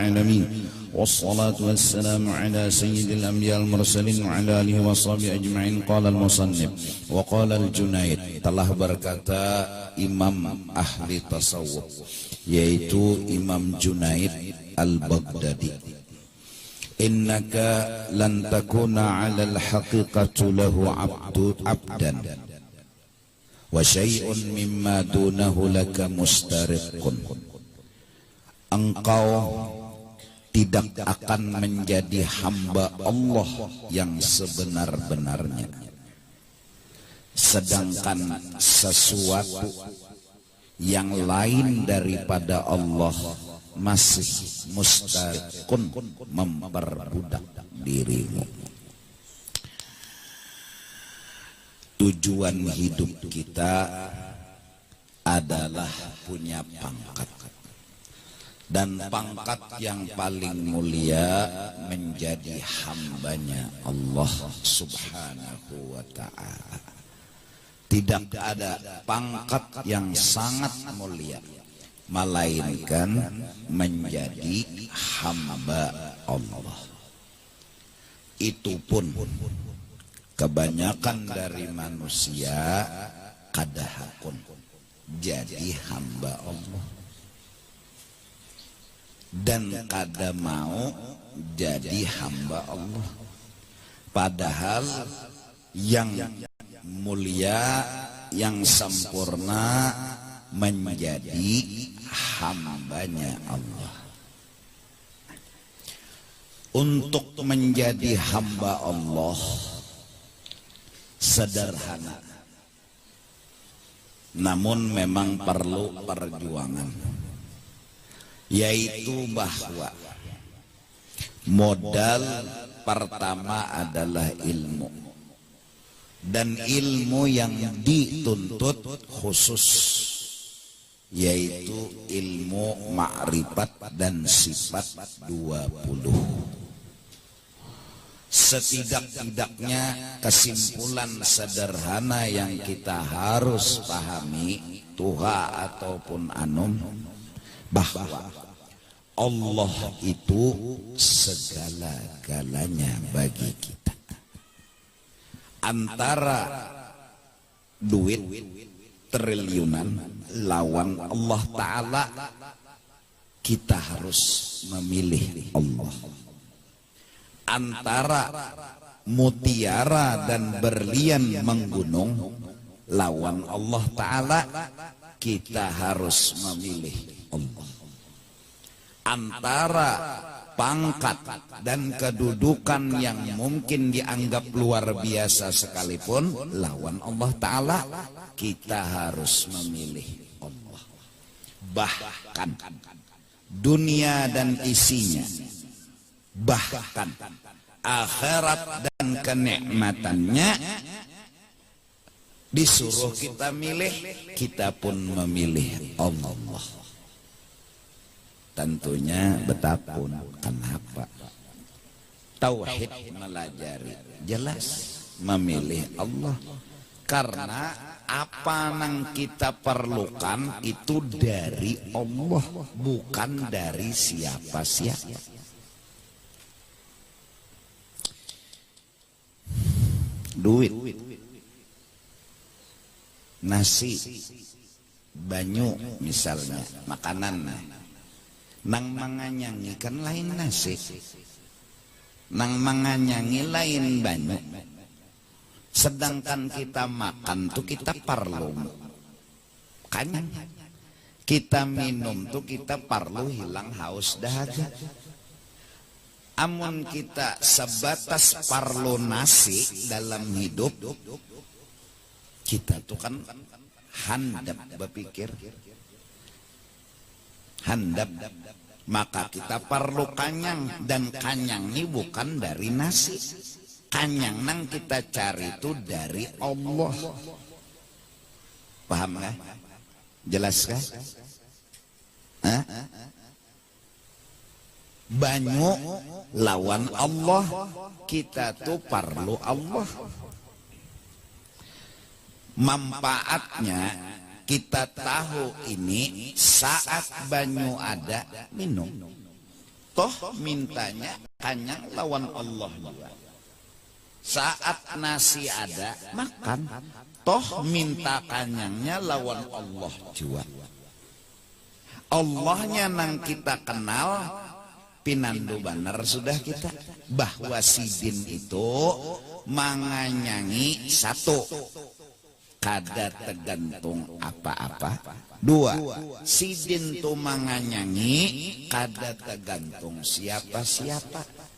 العالمين والصلاة والسلام على سيد الأنبياء المرسلين وعلى آله وصحبه أجمعين. قال المصنف وقال الجنيد, telah berkata imam ahli tasawuf yaitu Imam Junaid al-Baghdadi, innaka lan takuna 'ala al-haqiqati lahu 'abdan wa syai'un mimma dunahu laka mustariqun. Engkau tidak akan menjadi hamba Allah yang sebenar-benarnya, sedangkan sesuatu yang lain daripada Allah masih mustariqun, memperbudak dirimu. Tujuan hidup kita adalah punya pangkat, dan pangkat yang paling mulia menjadi hambanya Allah subhanahu wa ta'ala. Tidak ada pangkat yang sangat mulia melainkan menjadi hamba Allah. Itu pun kebanyakan dari manusia kadahakun jadi hamba Allah, dan kada mau jadi hamba Allah. Padahal yang mulia, yang sempurna menjadi hambanya Allah. Untuk menjadi hamba Allah sederhana, namun memang perlu perjuangan, yaitu bahwa modal pertama adalah ilmu, dan ilmu yang dituntut khusus yaitu ilmu ma'rifat dan sifat 20. Setidak-tidaknya kesimpulan sederhana yang kita harus pahami, tuha ataupun anum, bahwa Allah itu segala-galanya bagi kita. Antara duit triliunan lawan Allah Ta'ala, kita harus memilih Allah. Antara mutiara dan berlian menggunung lawan Allah Ta'ala, kita harus memilih Allah. Antara pangkat dan kedudukan yang mungkin dianggap luar biasa sekalipun lawan Allah Ta'ala, kita harus memilih Allah. Bahkan dunia dan isinya, bahkan akhirat dan kenikmatannya, disuruh kita milih, kita pun memilih Allah. Tentunya betapun, kenapa? Tauhid melajari, jelas memilih Allah. Karena apa yang kita perlukan itu dari Allah, bukan dari siapa-siapa. Duit, nasi, banyu misalnya, makanan, nang manganyangi kan lain nasi, nang manganyangi lain banyu. Sedangkan kita makan tuh kita perlu kanyang, kita minum tuh kita perlu hilang haus dahaga. Amun kita sebatas perlu nasi dalam hidup, kita tuh kan handap berpikir, handap, maka kita perlu kanyang, dan kanyang ini bukan dari nasi. Kanyang nang kita cari itu dari Allah. Paham nggak? Jelas kah? Hah? Banyu lawan Allah, kita tuh perlu Allah. Manfaatnya kita tahu ini saat banyu ada minum, toh mintanya kanyang lawan Allah juga. Saat nasi ada makan, toh minta kanyangnya lawan Allah juga. Allahnya nang kita kenal pinandu banar sudah kita bahwa sidin itu manganyangi satu kada tergantung apa-apa. Dua, sidin tu manganyangi kada tergantung siapa-siapa.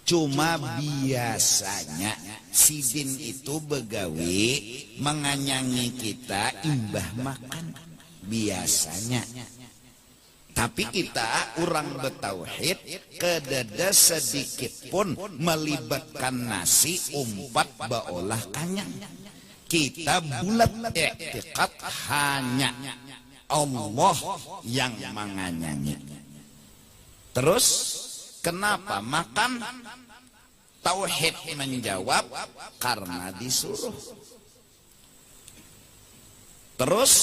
Cuma biasanya sidin itu begawe menganyangi kita imbah makan biasanya. Tapi kita orang bertauhid kedada sedikit pun melibatkan nasi umpat baolah kanyang. Kita bulat i'tiqad hanya Allah yang menganyangi. Terus kenapa makan? Tauhid menjawab karena disuruh. Terus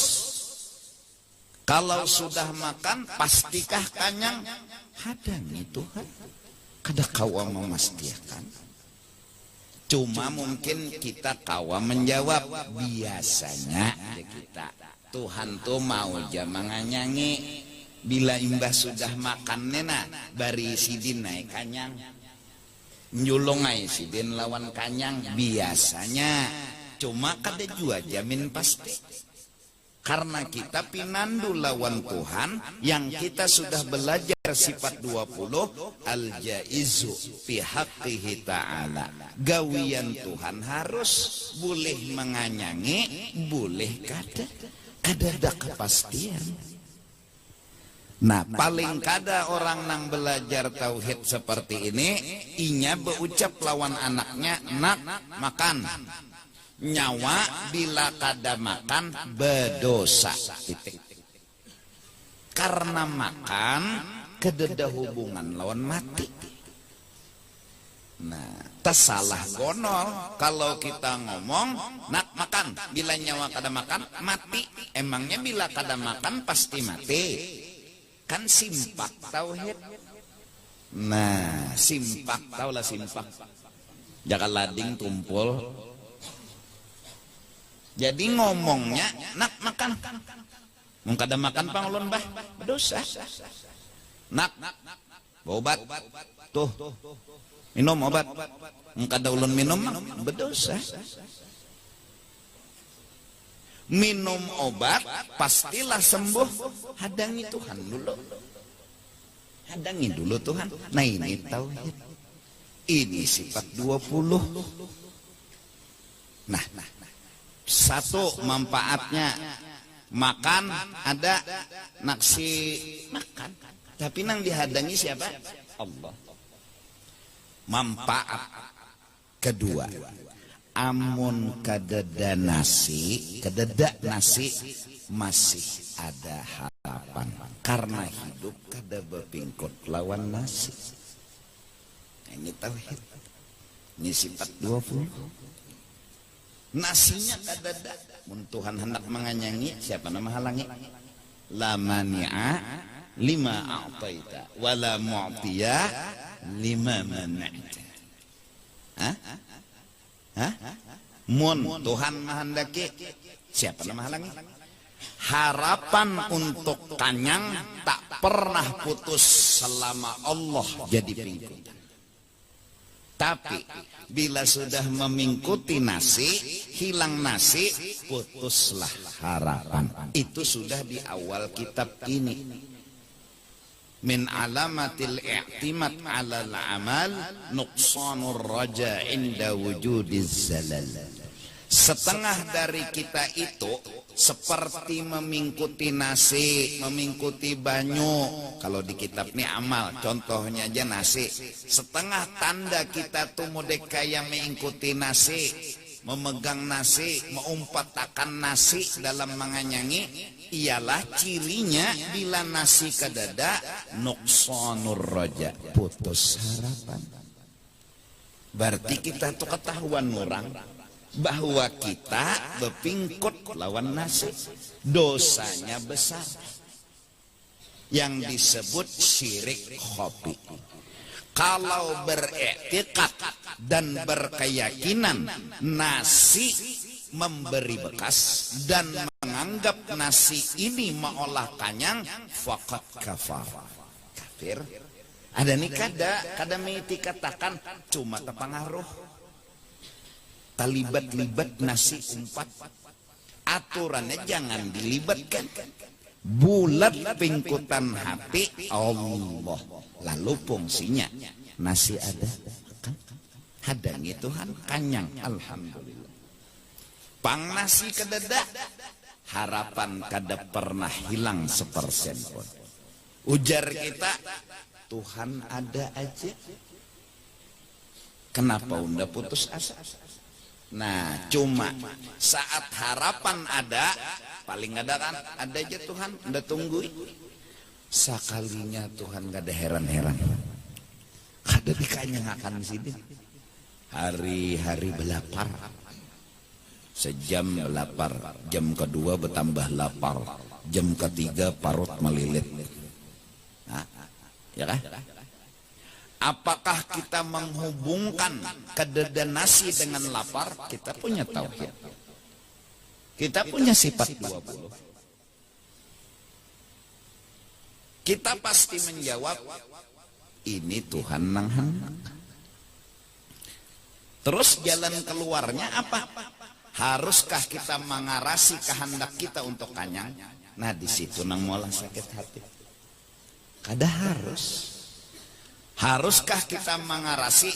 kalau sudah makan pastikah kanyang? Hadangi Tuhan. Kada kawa memastikan. Cuma mungkin kita kawa menjawab biasanya kita Tuhan tuh mau jamanganyangi bila imbah sudah makan nena bari sidin naik kanyang nyulungai sidin lawan kanyang biasanya. Cuma kada jua jamin pasti karena kita pinandu lawan Tuhan yang kita sudah belajar sifat 20 al-jaizu fi haqqihi ta'ala. Gawian Tuhan harus boleh menganyangi, boleh kada ada kepastian. Nah paling kada orang nang belajar tauhid seperti ini inya berucap lawan anaknya nak makan. Nyawa bila kada makan berdosa titik. Karena makan kededa hubungan lawan mati. Nah tersalah gonol kalau kita ngomong nak makan bila nyawa kada makan mati. Emangnya bila kada makan pasti mati? Kan simpak tauhid. Nah simpak taulah simpak. Jangan lading tumpul. Jadi ngomongnya nak makan, mau kada makan pangulun bah berdosa. Nak obat tuh minum obat, mau kada ulun minum berdosa. Minum obat pastilah sembuh, hadangi Tuhan dulu, hadangi dulu Tuhan. Nah ini tauhid, ini sifat 20. Nah satu manfaatnya makan ada naksi makan tapi nang dihadangi siapa? Allah. Manfaat kedua amun kadeda nasi masih ada harapan karena hidup kada berpingkut lawan nasi. Ini tauhid, ini sifat 20. Nasinya kadada, mun Tuhan hendak menganyangi siapa nama halangi? La mani'a lima a'taita wala mu'tiya lima mana'ta. Mun Tuhan menghendaki siapa nama halangi? Harapan untuk kanyang tak pernah putus selama Allah jadi pengikut. Tapi bila sudah memingkuti nasi, hilang nasi, putuslah harapan. Itu sudah di awal kitab ini. Min alamatil i'timad 'alal amal nuqsanur raja 'inda wujudiz zalal. Setengah dari kita itu seperti memingkuti nasi, memingkuti banyu. Kalau di kitab ini amal, contohnya aja nasi. Setengah tanda kita tuh mudeka yang mengikuti nasi, memegang nasi, meumpatakan nasi dalam menganyangi, ialah cirinya bila nasi kadada nuqsanur raja, putus harapan. Berarti kita tuh ketahuan orang bahwa kita berpingkut lawan nasi, dosanya besar. yang disebut syirik khafi. Kalau beriktikad dan berkeyakinan nasi memberi bekas dan menganggap nasi ini meolah kanyang, faqad kafar. Kafir. Ada nih kada miti katakan cuma terpengaruh. Talibat-libat nasi umpat. Aturannya jangan dilibatkan. Bulat pingkutan hati Allah. Lalu fungsinya nasi ada. Hadangi Tuhan kanyang. Alhamdulillah. Pang nasi kededa. Harapan kada pernah hilang 1% pun. Ujar kita, Tuhan ada aja. Kenapa unda putus asa? Nah, cuma saat harapan ada, paling ada kan, ada aja Tuhan, unda tungguin. Sekalinya Tuhan gak ada heran-heran. Kada dikanyang akan sini. Hari-hari belapar. Sejam lapar, jam kedua bertambah lapar, jam ketiga parut melilit. Nah, ya kan? Apakah kita menghubungkan kededa nasi dengan lapar? Kita punya tauhid. Kita punya sifat 20. Kita pasti menjawab, ini Tuhan nang hendak. Terus jalan keluarnya apa? Haruskah kita mengarasi kehendak kita untuk kanyang? Nah, di situ nang mola sakit hati. Kada harus. Haruskah kita mengarasi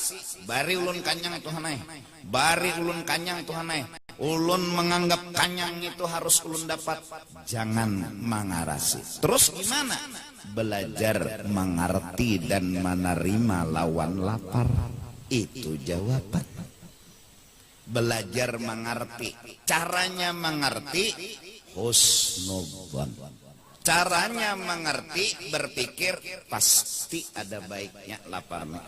bari ulun kanyang Tuhan ai? Bari ulun kanyang Tuhan ai. Ulun menganggap kanyang itu harus ulun dapat. Jangan mengarasi. Terus gimana? Belajar mengerti dan menerima lawan lapar. Itu jawaban. Belajar mengerti. Caranya mengerti husnudzon. Caranya mengerti, berpikir pasti ada baiknya laparnya.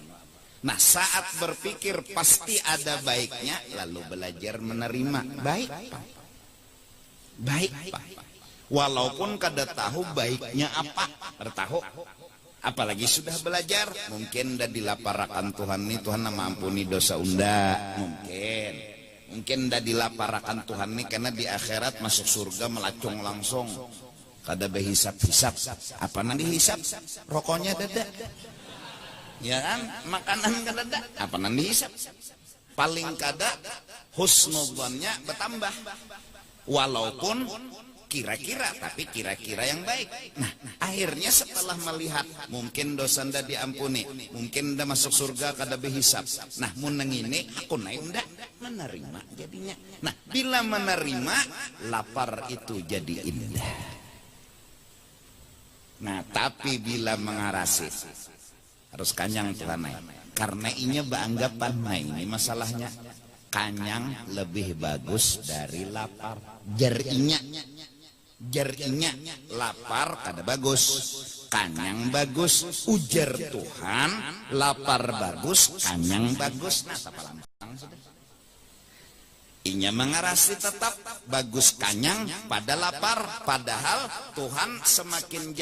Nah, saat berpikir pasti ada baiknya, lalu belajar menerima. Baik, Pak. Baik, Pak. Walaupun kada tahu baiknya apa, bertahu. Apalagi sudah belajar, mungkin dah dilaparakan Tuhan nih, Tuhan nama ampuni dosa unda, mungkin dah dilaparakan Tuhan nih karena di akhirat masuk surga melacung langsung, kada behisap-hisap. Apa nanti hisap? Rokoknya dada, ya kan? Makanan kada dada, apa nanti hisap? Paling kada husnudzonnya bertambah, walaupun kira-kira, tapi kira-kira yang baik. Nah, akhirnya setelah melihat mungkin dosa nda diampuni, mungkin nda masuk surga kada behisap. Nah, mun nang ini aku naik nda menerima jadinya. Nah, bila menerima, lapar itu jadi indah. Nah, tapi bila mengarasi harus kanyang Tuhan naik. Karena inya beranggapan, nah ini masalahnya. Kanyang lebih bagus dari lapar. Jarinya lapar kada bagus, kanyang bagus. Ujar Tuhan, lapar bagus, kanyang bagus. Nah, apa lambang sudah? Inya mengarasi tetap bagus kanyang pada lapar. Padahal Tuhan semakin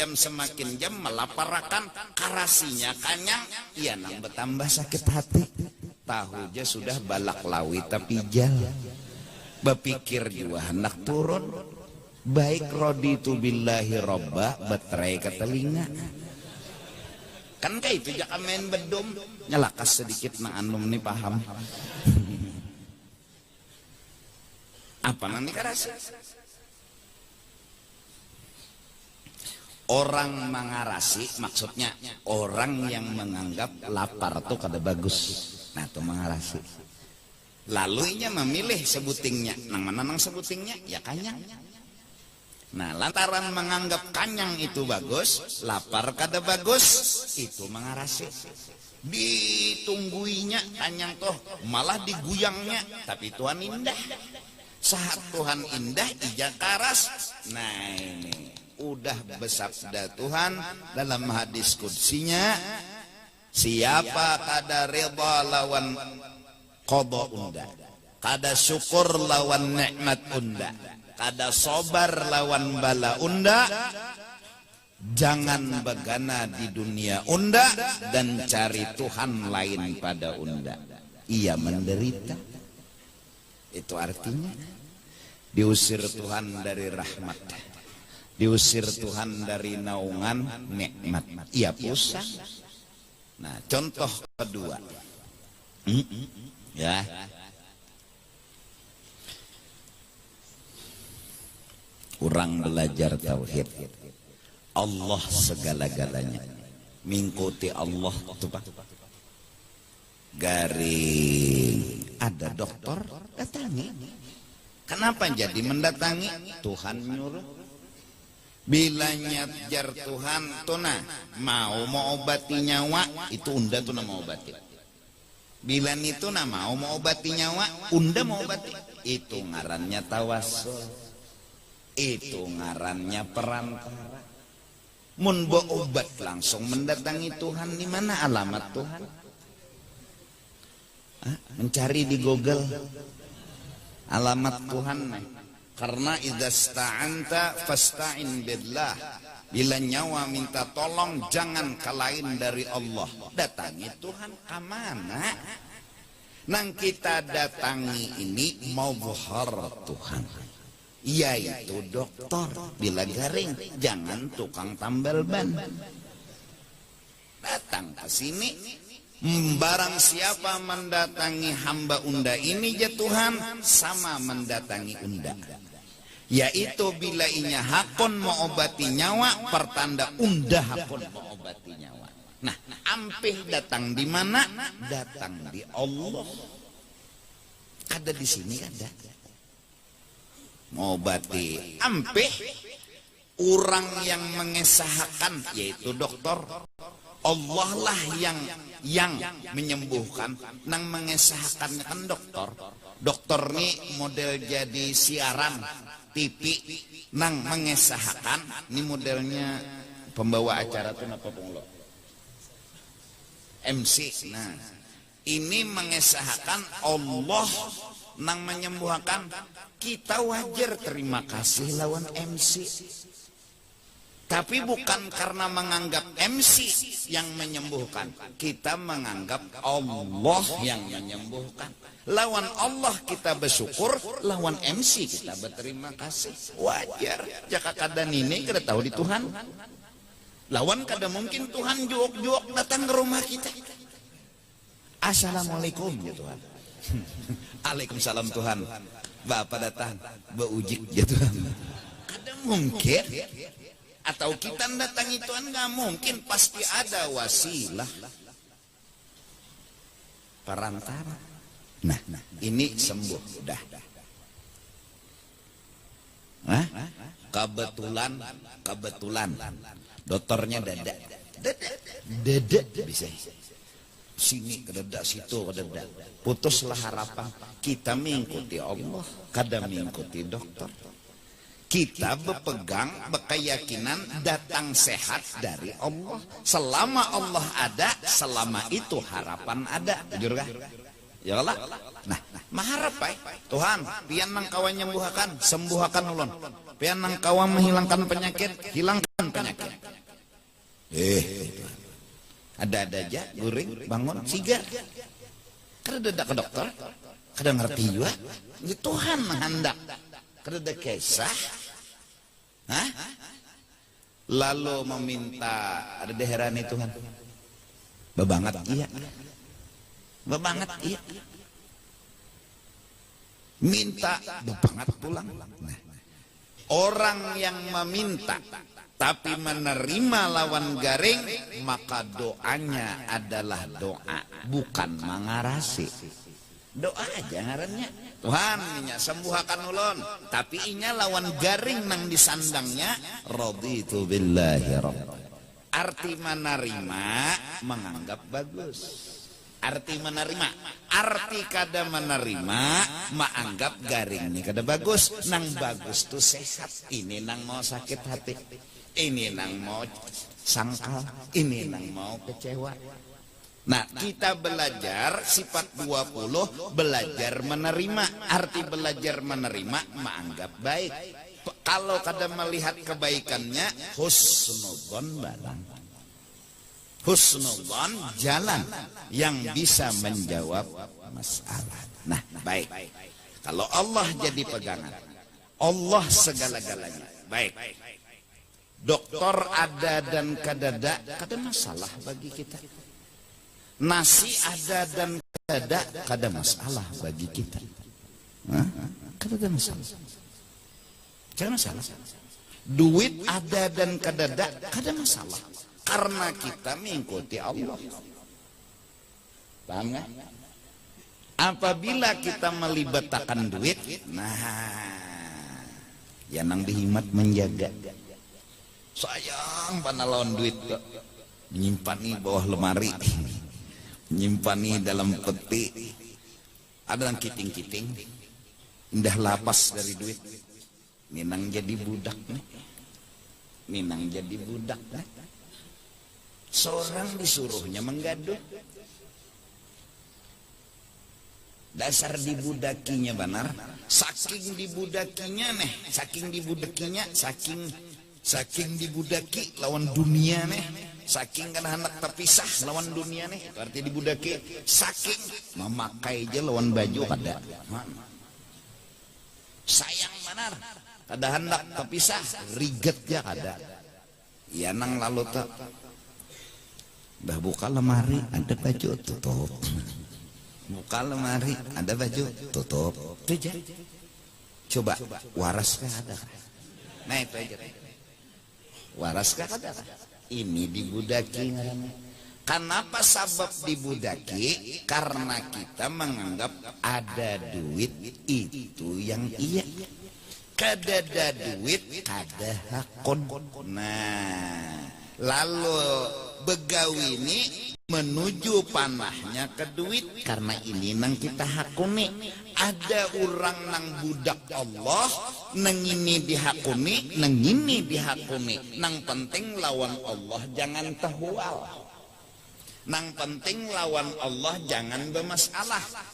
jam melaparkan karasinya kanyang. Ia nang bertambah sakit hati. Tahu aja sudah balak lawi tapi jal. Berpikir juga hendak turun. Baik raditu billahi robba, betrai ke telinga. Kan kayak itu jangan main bedom. Nyalakas sedikit na anum nih paham. Apa nanti karasa? Orang mengarasi, maksudnya orang yang menganggap lapar tuh kada bagus. Nah, tuh mengarasi. Lalu inya memilih sebutingnya. Nang mana nang sebutingnya? Ya kanyang. Nah, lantaran menganggap kanyang itu bagus, lapar kada bagus, itu mengarasi. Ditungguinya kanyang toh, malah diguyangnya, tapi Tuhan indah. Saat Tuhan indah, ija karas. Nah ini, udah bersabda Tuhan dalam hadis qudsinya, siapa kada rida lawan qada unda, kada syukur lawan nikmat unda, kada sobar lawan bala unda, Jangan begana di dunia unda dan cari Tuhan lain pada unda. Ia menderita. Itu artinya diusir Tuhan dari rahmat, diusir Tuhan dari naungan nikmat. Ia pusing. Nah, contoh kedua, ya, kurang belajar tauhid. Allah segala-galanya, mengikuti Allah tuh Pak. Garing, ada dokter datangi. Kenapa jadi mendatangi? Tuhan nyuruh. Bila nyajar Tuhan tuna mau obati nyawa, itu unda tuna mau obati. Bila itu mau obati nyawa, unda mau obati. Itu ngarannya tawasul. Itu ngarannya perantara. Mun bo obat langsung mendatangi Tuhan, di mana alamat Tuhan? Mencari di Google alamat Tuhan. Karena idza sta'anta fasta'in billah. Bila nyawa minta tolong jangan kalahin dari Allah. Datangi Tuhan kamana? Nang kita datangi ini mau buhar Tuhan, yaitu dokter. Bila garing jangan tukang tambal ban. Datang ke sini. Barang siapa mendatangi hamba unda ini ya Tuhan, sama mendatangi unda. Yaitu bila inya hakon mau obati nyawa, pertanda unda hakon mau obati nyawa. Nah, ampih datang di mana? Datang di Allah. Ada di sini ada. Mau obati ampih, orang yang mengesahkan yaitu dokter. Allah lah yang menyembuhkan, nang mengesahkannya kan dokter. Dokter nih model jadi siaran TV, nang mengesahkan ini modelnya pembawa acara tuh apa punglo MC. Nah, ini mengesahkan Allah nang menyembuhkan. Kita wajar terima kasih lawan MC. Tapi bukan karena menganggap MC yang menyembuhkan. Kita menganggap Allah yang menyembuhkan. Lawan Allah kita bersyukur, lawan MC kita berterima kasih. Wajar. Jaka kadang ini kita tahu di Tuhan. Lawan kadang mungkin Tuhan juok-juok datang ke rumah kita. Assalamualaikum ya Tuhan. Waalaikumsalam Tuhan. Bapak datang, beujik ya Tuhan. Kadang mungkin. Atau kita datangi Tuhan, nggak mungkin, pasti ada wasilah perantara. Nah, ini sembuh dah. Kebetulan dokternya dada bisa sini ke dada, situ ke dada, putuslah harapan. Kita mengikuti Allah, kadang mengikuti dokter. Kita berpegang, berkeyakinan datang sehat dari Allah. Selama Allah ada, selama itu harapan ada. Jujur kah? Ya Allah. Nah, maharap Tuhan, pian nang kawan nyembuhakan, sembuhakan ulun. Pian nang kawan menghilangkan penyakit, hilangkan penyakit. Ada aja, guring, bangun, sigar. Kada ada ke dokter, kada ngerti juga. Ini Tuhan menghendak. Kada ada kisah. Lalu meminta, ada daerah nih Tuhan. Bebanget iya. Bebanget iya. Minta bebanget pulang. Nah, orang yang meminta tapi menerima lawan garing, maka doanya adalah doa, bukan mengarasi. Doa aja ngarannya. Tuhan inya sembuhakan ulun, tapi inya lawan garing nang disandangnya raditu billahi rabb. Arti menerima menganggap bagus. Arti menerima, arti kada menerima menganggap garing ini kada bagus. Nang bagus tuh sehat. Ini nang mau sakit hati, ini nang mau sangkal, ini nang mau kecewa. Nah, kita belajar sifat 20, belajar menerima. Arti belajar menerima menganggap baik. Kalau kada melihat kebaikannya, husnudzon barang. Husnudzon jalan yang bisa menjawab masalah. Nah, baik. Kalau Allah jadi pegangan, Allah segala-galanya. Baik. Dokter ada dan kadada, kada masalah bagi kita. Nasi ada dan kadada, kada masalah bagi kita. Kada masalah. Kada masalah. Duit ada dan kadada, kada masalah. Karena kita mengikuti Allah. Paham nggak? Apabila kita melibatkan duit, nah, ya nang dihimat menjaga. Sayang panalawan duit kok. Menyimpan bawah lemari, menyimpan dalam peti. Ada yang kiting-kiting, indah lapas dari duit. Minang jadi budak nih. Minang jadi budak nih. Seorang disuruhnya menggaduh. Dasar dibudakinya benar. Saking dibudakinya nih, saking dibudakinya, saking dibudaki lawan dunia nih. Saking kan anak terpisah lawan dunia nih. Itu artinya dibudaki. Saking memakai aja lawan baju kada. Sayang benar. Kada hendak terpisah, riget ya kada. Ya nang lalu tak. Dah buka lemari ada baju tutup. Buka lemari ada baju tutup. Itu aja. Coba waraskah ada? Nah itu aja. Waraskah ada? Ini dibudaki. Kenapa sabab dibudaki? Karena kita menganggap ada duit itu yang iya. Kada ada duit, kada hakon. Nah, lalu begawi ini menuju panahnya ke duit. Karena ini nang kita hakuni. Ada orang nang budak Allah, nang ini dihakuni, nang ini dihakuni. Nang penting lawan Allah jangan terhual. Nang penting lawan Allah jangan bermasalah.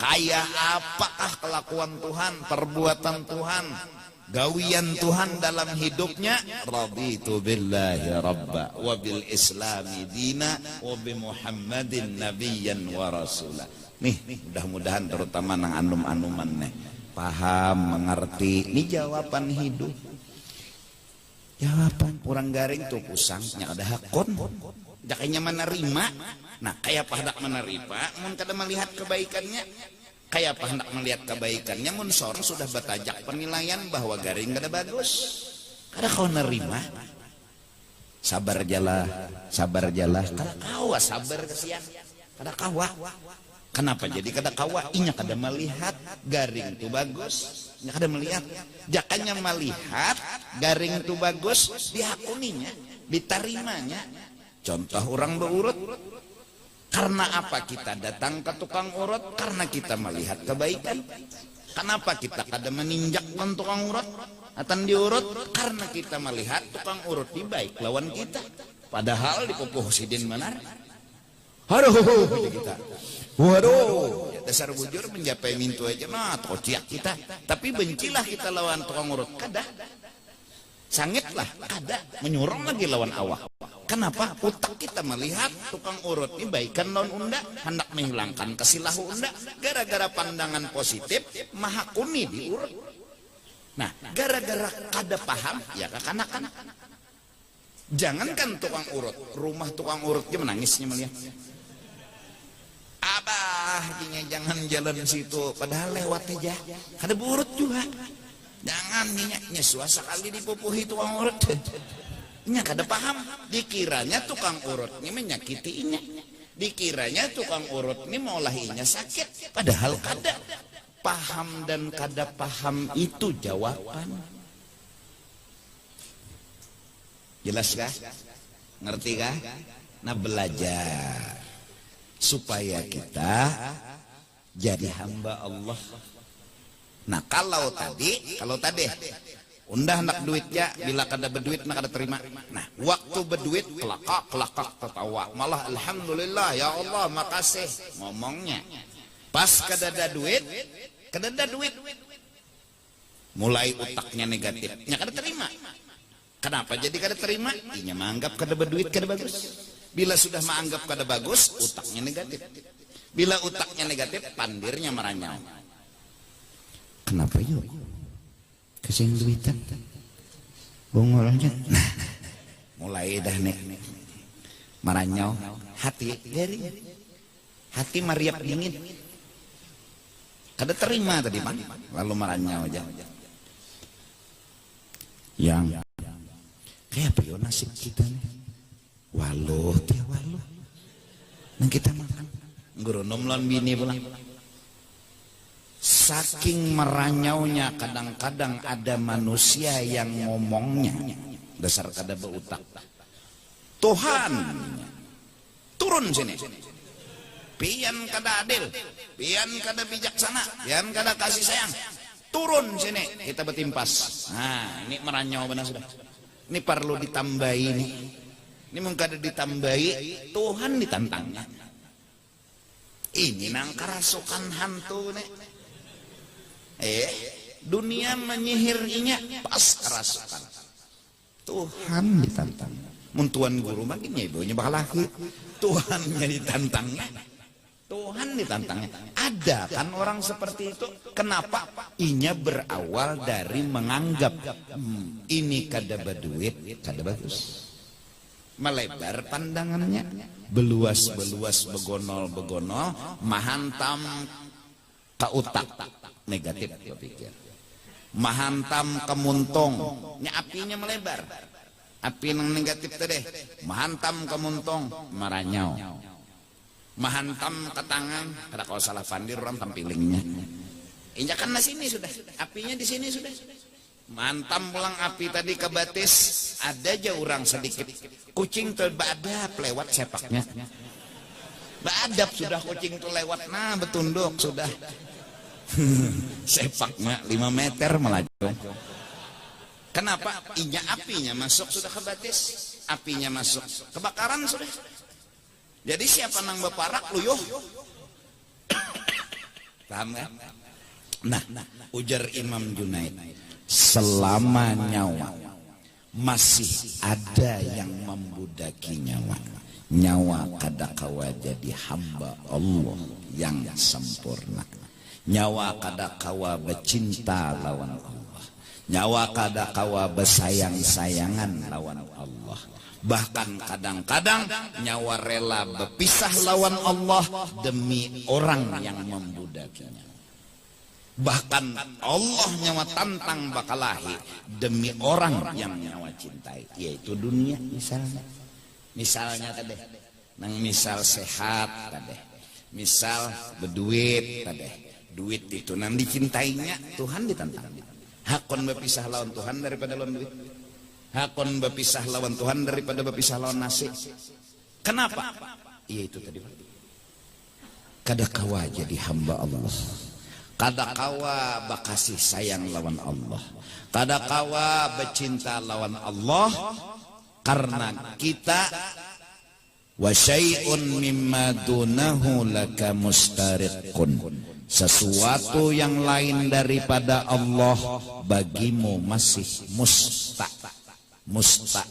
Kayak apakah kelakuan Tuhan, perbuatan Tuhan, gawian Tuhan dalam hidupnya? Raditu billahi rabba wa bil islami dina wa bi Muhammadin nabiyyan wa rasulah. Nih, mudah-mudahan terutama nang anum-anuman nih paham, mengerti. Ini jawaban hidup. Jawaban orang garing tuh pusangnya ada hakon. Jakanya menerima. Nah, kayak apa hendak menerima? Mun kada melihat kebaikannya. Kayak apa hendak melihat kebaikannya? Mun seorang sudah bertajak penilaian bahwa garing kada bagus. Kada kau nerima. Sabar jalah, sabar jalah. Kada kawa sabar kesian. Kada kawa. Kenapa jadi kada kawa? Inya kada melihat garing itu bagus. Inya kada melihat. Jakanya melihat garing itu bagus, dihakuninya, diterimanya. Contoh orang berurut. Karena apa kita datang ke tukang urut? Karena kita melihat kebaikan. Kenapa kita kada meninjak tukang urut atau diurut? Karena kita melihat tukang urut di baik lawan kita. Padahal di Pupuh Sidin benar. Aduh, kita. Waduh, ya dasar bujur menjapai mintu aja mah kociak kita. Tapi bencilah kita lawan tukang urut. Kada. Sangitlah, kada. Menyurong lagi lawan awak. Kenapa? Utak kita melihat tukang urut ini baikan non unda, hendak menghilangkan kesilahu unda, gara-gara pandangan positif, maha kuni diurut. Nah, gara-gara kada paham, ya kekanak-kanak. Jangankan tukang urut, rumah tukang urutnya menangisnya melihat. Abah, jangan jalan situ, padahal lewat aja, kada burut juga. Jangan minyaknya suasa kali dipupuhi tukang urut. Nya kada paham, dikiranya tukang urut ini menyakiti inya, dikiranya tukang urut ini mau lahinya sakit, padahal kada. Paham dan kada paham itu jawaban. Jelas kah? Ngerti kah? Nah, belajar supaya kita jadi hamba Allah. Nah, kalau tadi undah hendak duitnya, bila kada berduit nak kada terima. Nah, waktu berduit kelakak tertawa. Malah alhamdulillah ya Allah makasih ngomongnya. Pas kada ada duit, mulai utaknya negatifnya kada terima. Kenapa jadi kada terima? Inya menganggap kada berduit kada bagus. Bila sudah menganggap kada bagus, utaknya negatif. Bila utaknya negatif, pandirnya meranyau. Kenapa yuk? Kasih duitan, bongol aja. Nah, mulai dah nek meranyau, hati dari hati mariap dingin. Kada terima tadi Pak, lalu meranyau aja. Yang kayak apa yo nasib kita nih? Waluh, dia waluh. Nang kita makan. Guru nomlon bini pulang. Saking meranyaunya kadang-kadang ada manusia yang ngomongnya dasar kada berutak. Tuhan turun sini. Pian kada adil, pian kada bijaksana, pian kada kasih sayang. Turun sini, kita bertimpas. Nah, ini meranyau benar sudah. Ini perlu ditambahi nih. Ini mungkin kada ditambahi, Tuhan ditantangnya. Ini nang kerasukan hantu nih. Dunia menyihirinya pas kerasukan. Tuhan ditantang. Muntuan guru makin ibunya bakal lahir. Tuhannya ditantangnya. Tuhan ditantangnya. Ada kan orang seperti itu? Kenapa? Inya berawal dari menganggap ini kada berduit, kada bagus. Melebar pandangannya, beluas-beluas, begonol-begonol, mahantam ke utak negatif berpikir. Mahantam ke muntung, apinya melebar. Api yang negatif tadi, mahantam ke muntung, meranyau. Mahantam ke tangan, kada kalau salah pandir orang tampilingnya. Injakan di sini sudah, apinya di sini sudah. Mahantam pulang api tadi ke batis, ada aja orang sedikit. Kucing tuh badap lewat sepaknya. Badap sudah kucing tuh lewat, nah betunduk sudah. Sepaknya 5 meter melaju. Kenapa? Inya apinya masuk sudah ke batis, apinya masuk, kebakaran sudah. Jadi siapa nang beparak luyuh? Paham kan? Nah, ujar Imam Junaid, selama nyawa masih ada yang membudaki nyawa kada kawa jadi hamba Allah yang sempurna. Nyawa kada kawa bercinta lawan Allah. Nyawa kada kawa bersayang-sayangan lawan Allah. Bahkan kadang-kadang nyawa rela berpisah lawan Allah demi orang yang membudakinya. Bahkan Allah nyawa tantang bakalahi demi orang yang nyawa cintai, yaitu dunia misalnya. Misalnya tadi, nang misal sehat tadi, misal berduit tadi, duit itu nang dicintainya Tuhan ditantang. Hakon berpisah lawan Tuhan daripada lawan duit. Hakon berpisah lawan Tuhan daripada berpisah lawan nasi. Kenapa? Iya itu tadi. Kada kawa jadi hamba Allah. Kada kawa bakasih sayang lawan Allah. Kada kawa bercinta lawan Allah. Karena kita wa syai'un mimma dunahu laka mustariqun. Sesuatu yang lain daripada Allah bagimu masih musta. Musta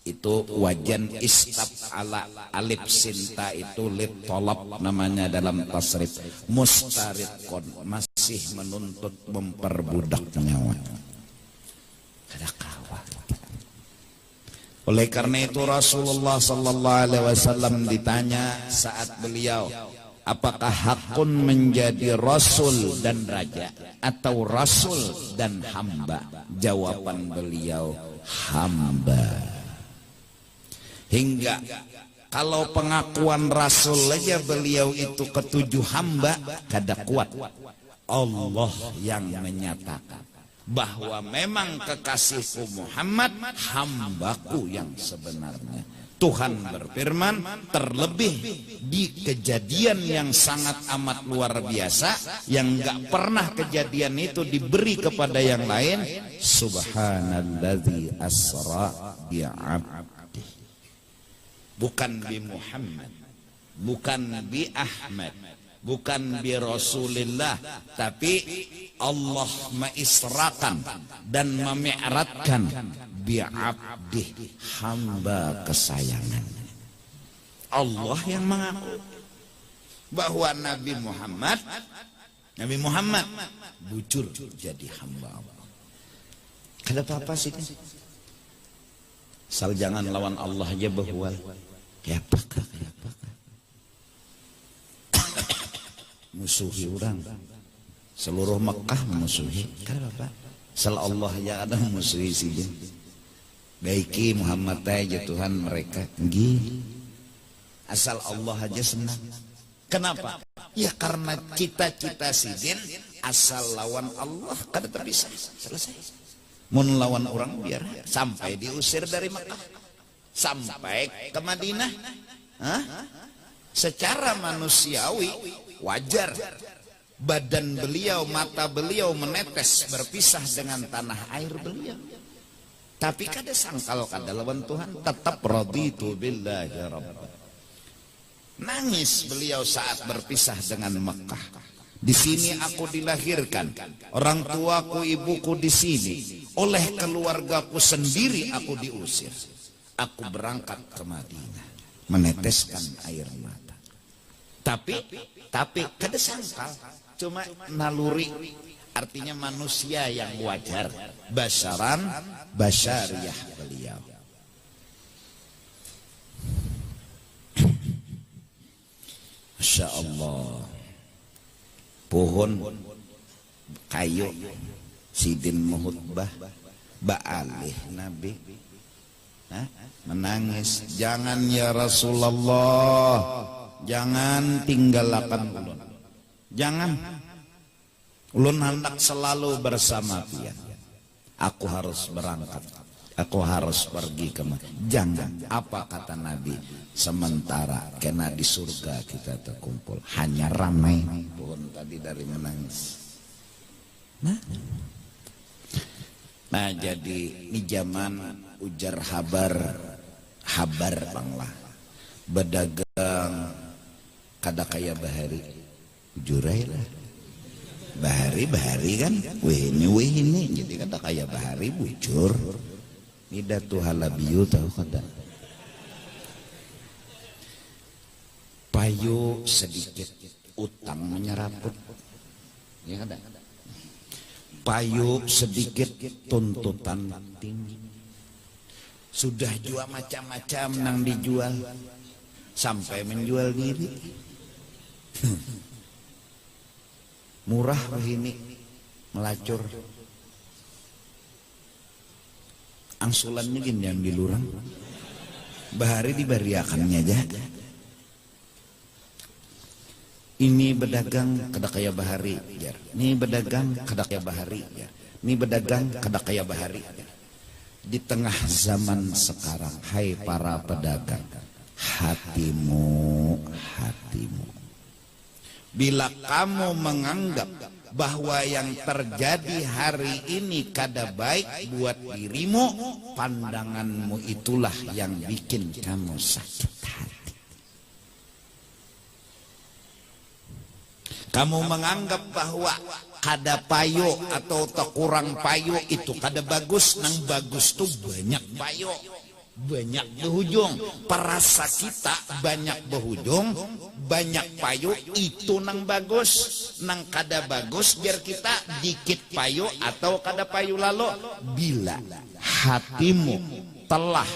itu wajan istab ala alif sinta itu lit tolab namanya dalam tasrif. Mustariqun masih menuntut memperbudak nyawa. Kada kawa. Oleh karena itu Rasulullah sallallahu alaihi wasallam ditanya saat beliau, apakah hakun menjadi rasul dan raja atau rasul dan hamba? Jawaban beliau, hamba. Hingga kalau pengakuan rasul aja beliau itu ketujuh hamba, kada kuat. Allah yang menyatakan bahwa memang kekasihku Muhammad hambaku yang sebenarnya. Tuhan berfirman, terlebih di kejadian yang sangat amat luar biasa yang gak pernah kejadian itu diberi kepada yang lain. Subhanalladzi asra bi'abdi. Bukan bi Muhammad, bukan bi Ahmad, bukan bi Rasulillah, tapi Allah mengisrakan dan memi'ratkan bi abdih, hamba kesayangan. Allah yang mengaku bahwa Nabi Muhammad bujur jadi hamba Allah. Ada apa-apa sih kan? Asal jangan lawan Allah aja bahwa kayak apa? Musuhi orang, seluruh Mekah memusuhi. Kenapa? Asal Allah aja ada memusuhi sih. Baiki Muhammad aja Tuhan mereka. Gini. Asal Allah aja senang. Kenapa? Ya karena cita-cita sidin asal lawan Allah kada terpisah. Selesai. Mun lawan orang biar sampai diusir dari Mekah, sampai ke Madinah. Secara manusiawi wajar badan beliau, mata beliau menetes berpisah dengan tanah air beliau. Tapi kada sangkal kada lawan Tuhan, tetap raditu billahi rabban. Nangis beliau saat berpisah dengan Mekah. Di sini aku dilahirkan, orang tuaku, ibuku di sini. Oleh keluargaku sendiri aku diusir. Aku berangkat ke Madinah, meneteskan air mata. Tapi kada sangkal, cuma naluri, artinya manusia yang wajar, basyariyah beliau. Masya Allah, pohon kayu sidin muhutbah ba'alih Nabi menangis, jangan ya Rasulullah, jangan tinggalkan ulun, jangan, ulun hendak selalu bersama dia, aku harus berangkat, aku harus pergi ke Mekah. Jangan, apa kata Nabi, sementara kena di surga kita terkumpul hanya ramai. Pohon tadi dari menangis. Nah jadi ini zaman ujar habar banglah bedagang kada kaya bahari jurai lah bahari kan weh ini jadi kada kaya bahari bujur nida tuh halabiu tahu kada payu sedikit utang menyeraput ya kada payu sedikit tuntutan tinggi. Sudah jual macam-macam nang dijual sampai menjual diri. Murah begini melacur. Angsulannya gini yang dilurang. Bahari dibariakannya aja. Ini berdagang kada kaya bahari, ini berdagang kada kaya bahari, ini berdagang kada kaya bahari. Di tengah zaman sekarang, hai para pedagang, hatimu. Bila kamu menganggap bahwa yang terjadi hari ini kada baik buat dirimu, pandanganmu itulah yang bikin kamu sakit hati. Kamu menganggap bahwa kada payo atau tak kurang payo itu kada bagus, nang bagus tuh banyak payo, banyak berhujung. Perasa kita banyak berhujung, banyak payo itu nang bagus, nang kada bagus biar kita dikit payo atau kada payo lalu. Bila hatimu telah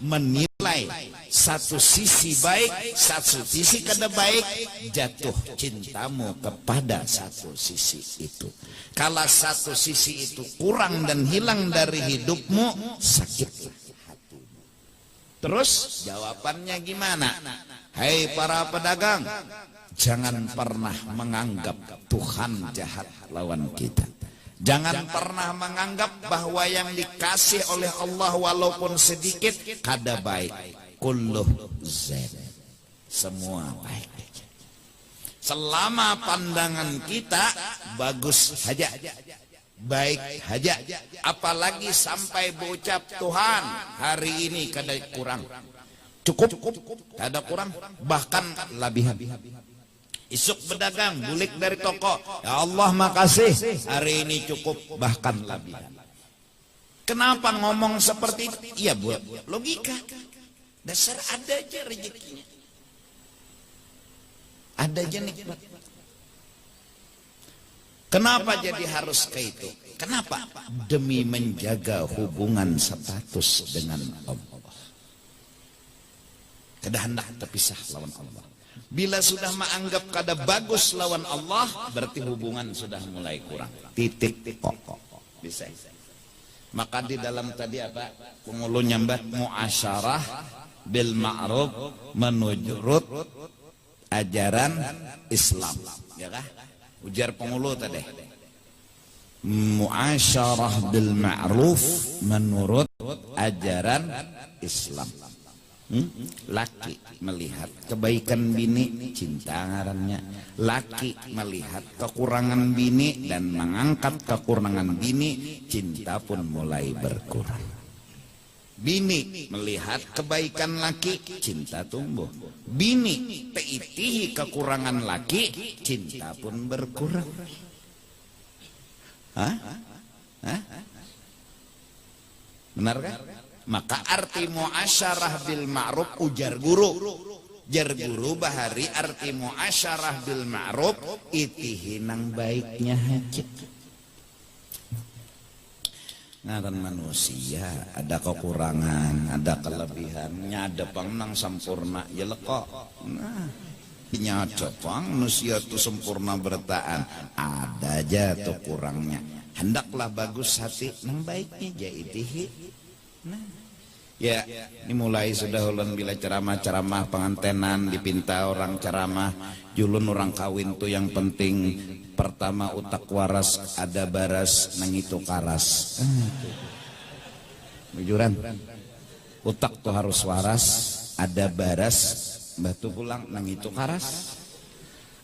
menilai satu sisi baik, satu sisi kada baik, jatuh cintamu kepada satu sisi itu. Kalau satu sisi itu kurang dan hilang dari hidupmu, sakitlah hatimu. Terus jawabannya gimana? Hai para pedagang, jangan pernah menganggap Tuhan jahat lawan kita. Jangan pernah menganggap bahwa yang dikasih oleh Allah walaupun sedikit kada baik. Kulluh zain, semua baik. Selama pandangan kita bagus saja, baik saja. Apalagi sampai berucap Tuhan hari ini kada kurang, cukup kada kurang, bahkan lebihan. Isuk berdagang, bulik dari toko. Ya Allah makasih, hari ini cukup, bahkan lebih. Kenapa ngomong seperti itu? Iya buat logika. Dasar ada aja rezekinya. Ada aja nikmat. Kenapa jadi harus kayak itu? Kenapa? Demi menjaga hubungan status dengan Allah. Kada hendak terpisah lawan Allah. Bila sudah menganggap kada bagus lawan Allah, berarti hubungan sudah mulai kurang. Titik pokok. Bisa. Maka di dalam tadi apa? Pengulu nyambat muasyarah bil ma'ruf menurut ajaran Islam. Ya kah? Ujar pengulu tadi. Muasyarah bil ma'ruf menurut ajaran Islam. Laki melihat kebaikan bini, cinta ngarannya. Laki melihat kekurangan bini dan mengangkat kekurangan bini, cinta pun mulai berkurang. Bini melihat kebaikan laki, cinta tumbuh. Bini teitihi kekurangan laki, cinta pun berkurang. Hah? Hah? Benar kan? Maka arti muasyarah bil ma'ruf ujar guru. Jar guru bahari arti muasyarah bil ma'ruf itihi nang baiknya aja. Ngaran manusia ada kekurangan, ada kelebihannya, ada pang nang sempurna ya leko. Nah, nyata pang manusia tu sempurna bertaan, ada aja tuh kurangnya. Hendaklah bagus hati nang baiknya jaitihi. Nah, ya ini mulai sudah ulun bila ceramah-ceramah pengantenan dipinta orang ceramah julun orang kawin tuh yang penting pertama utak waras ada baras nang itu karas. Jujuran utak tuh harus waras ada baras batu pulang nang itu karas.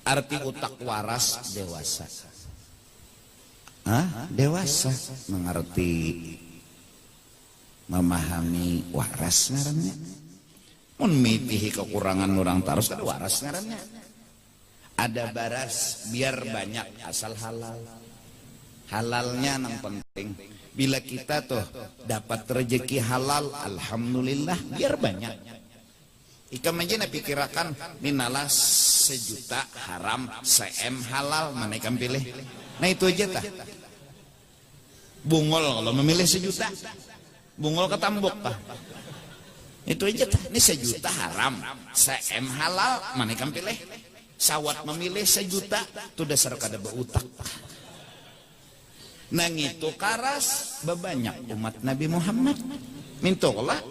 Arti utak waras dewasa. Dewasa mengerti memahami waras ngarannya. Mun mitihi kekurangan orang tarus kan waras ngarannya. Ada baras biar banyak asal halal. Halalnya nang penting. Bila kita tuh dapat rezeki halal, alhamdulillah biar banyak. Ika aja pikirakan minalah 1 juta haram, 1 M halal, mana ikan pilih. Nah itu aja tah. Bungol kalau memilih 1 juta. Bungol ketambuk pak. Itu aja tah. Ini 1 juta haram, 1 M halal, mana ikan pilih. Sawat memilih 1 juta, itu dasar kada beutak. Nang itu karas bebanyak umat Nabi Muhammad. Mintolah.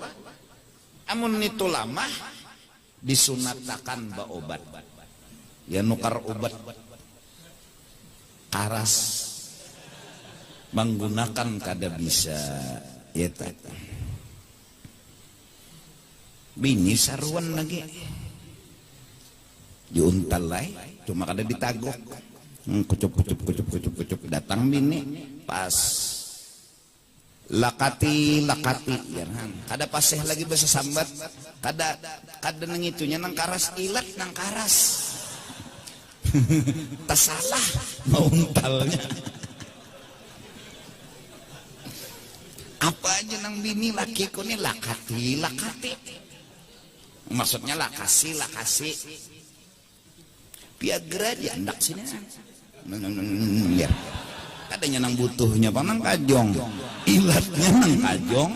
Amun itu lama disunatakan ba obat. Ya nukar obat karas menggunakan kada bisa. Ya tak. Bini saruan lagi diuntal lai cuma kada ditagok. Kucup datang bini pas lakati ya kada paseh lagi bahasa sambat kada nang itunya nang karas ilat nang karas. Tasalah mau untalnya. Apa aja nang bini laki ko ni lakati. Maksudnya lakasi. Piagra dia ndak sini. Ya. Kadanya nang butuhnya bang nang kajong. Ilatnya nang kajong.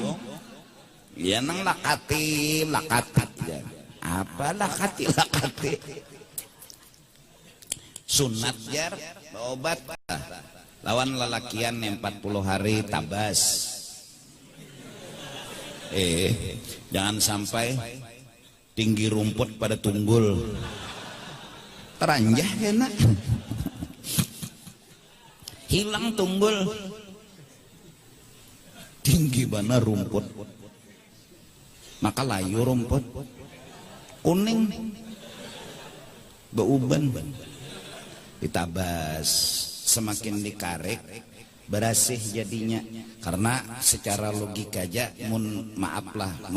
Ya nang lakati. Ya. Apa lakati. Sunat jar obat. Lawan lelakian yang 40 hari tabas. Jangan sampai tinggi rumput pada tunggul. Teranjah ya nak. Hilang tunggul. Tinggi mana rumput. Maka layu rumput. Kuning. Beuban. Ditabas. Semakin dikarek berasih jadinya. Karena secara logika aja maaflah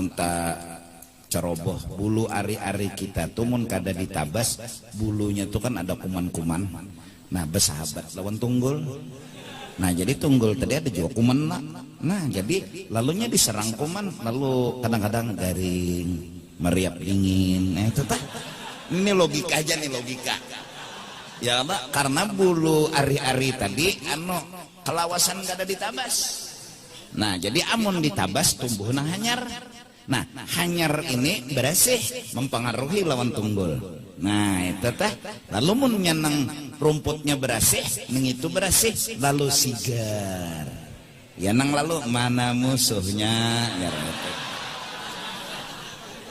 ceroboh bulu ari-ari kita tuh mun kada ditabas bulunya tuh kan ada kuman-kuman. Nah bersahabat lawan tunggul. Nah jadi tunggul tadi ada juga kuman. Nah jadi lalunya diserang kuman, lalu kadang-kadang garing, meriap dingin. Itu tah. Ini logika aja nih, logika. Ya Allah, karena bulu ari-ari tadi kelawasan gak ada ditabas. Nah jadi amun ditabas tumbuh nang hanyar. Nah hanyar ini bersih mempengaruhi lawan tunggul. Nah itu tah. Lalu mun nyenang rumputnya bersih, neng itu bersih, lalu sigar. Ya nang lalu mana musuhnya? Ya,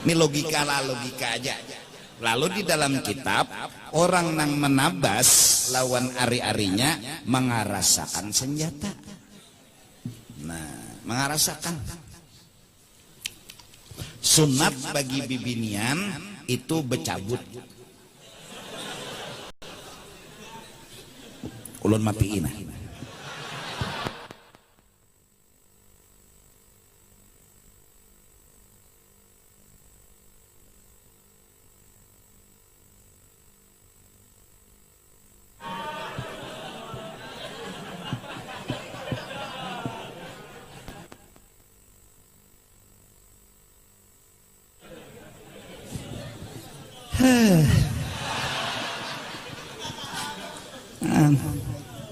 ini logika lah, logika aja. Lalu di dalam kitab orang nang menabas lawan ari-arinya mengarasakan senjata. Nah, mengarasakan. Sunat bagi bibinian itu becabut. Ulun matiin.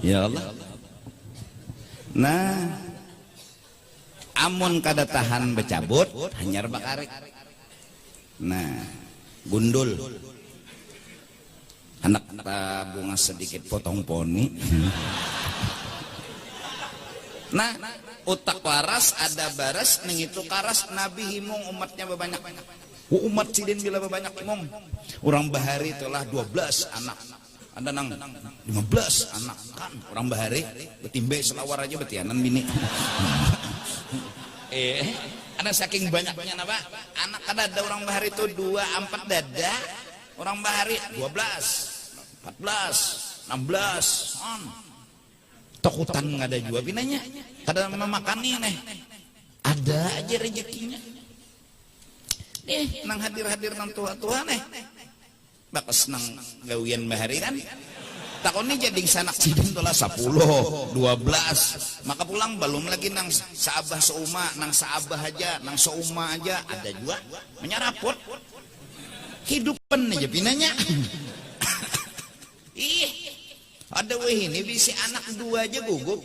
Ya Allah. Nah, amun kada tahan becabut, hanyar bakarik. Nah, gundul. Anak bunga sedikit potong poni. Nah, utak waras ada baras, neng itu karas Nabi himung umatnya bebanyak. Umat sidin bila bebanyak himung. Orang bahari itulah 12 anak. Ada nang 15 anak kan orang bahari betimbe selawar aja betianan bini. Ada saking banyaknya napa anak ada orang bahari itu 2 4 dada orang bahari 12 14 16 tokutan nggak ada juga binanya kada memakani nih ada aja rezekinya nang hadir nang tua nih bakas nang gawian bahari kan takoni jadi sanak sidin tola 10 12 maka pulang belum lagi nang saabah seuma nang saabah aja nang seuma aja ada juga menyaraput hidupan aja pinanya. Ada weh ini bisi anak 2 aja gugup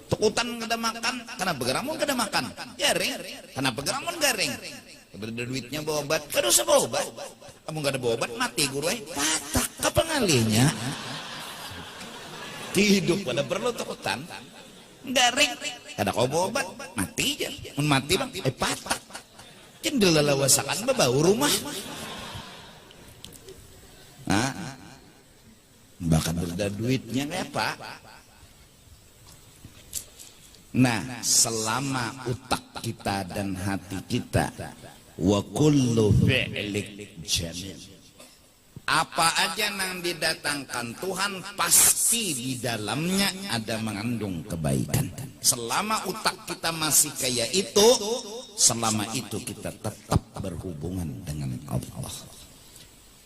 tukutan kada makan karena begeramun kada makan garing karena begeramun garing ada duitnya bawa obat terus bawa obat kamu gak ada bawa obat mati guru patak kapan ngalinya hidup pada perlu tukutan garing kada kau bawa obat mati aja mati bang patak jendela lawasakan bau rumah bahkan berada duitnya kayak apa. Nah selama utak kita dan hati kita wa kullu fi'lik jamil apa aja nang didatangkan Tuhan pasti di dalamnya ada mengandung kebaikan. Selama utak kita masih kayak itu, selama itu kita tetap berhubungan dengan Allah.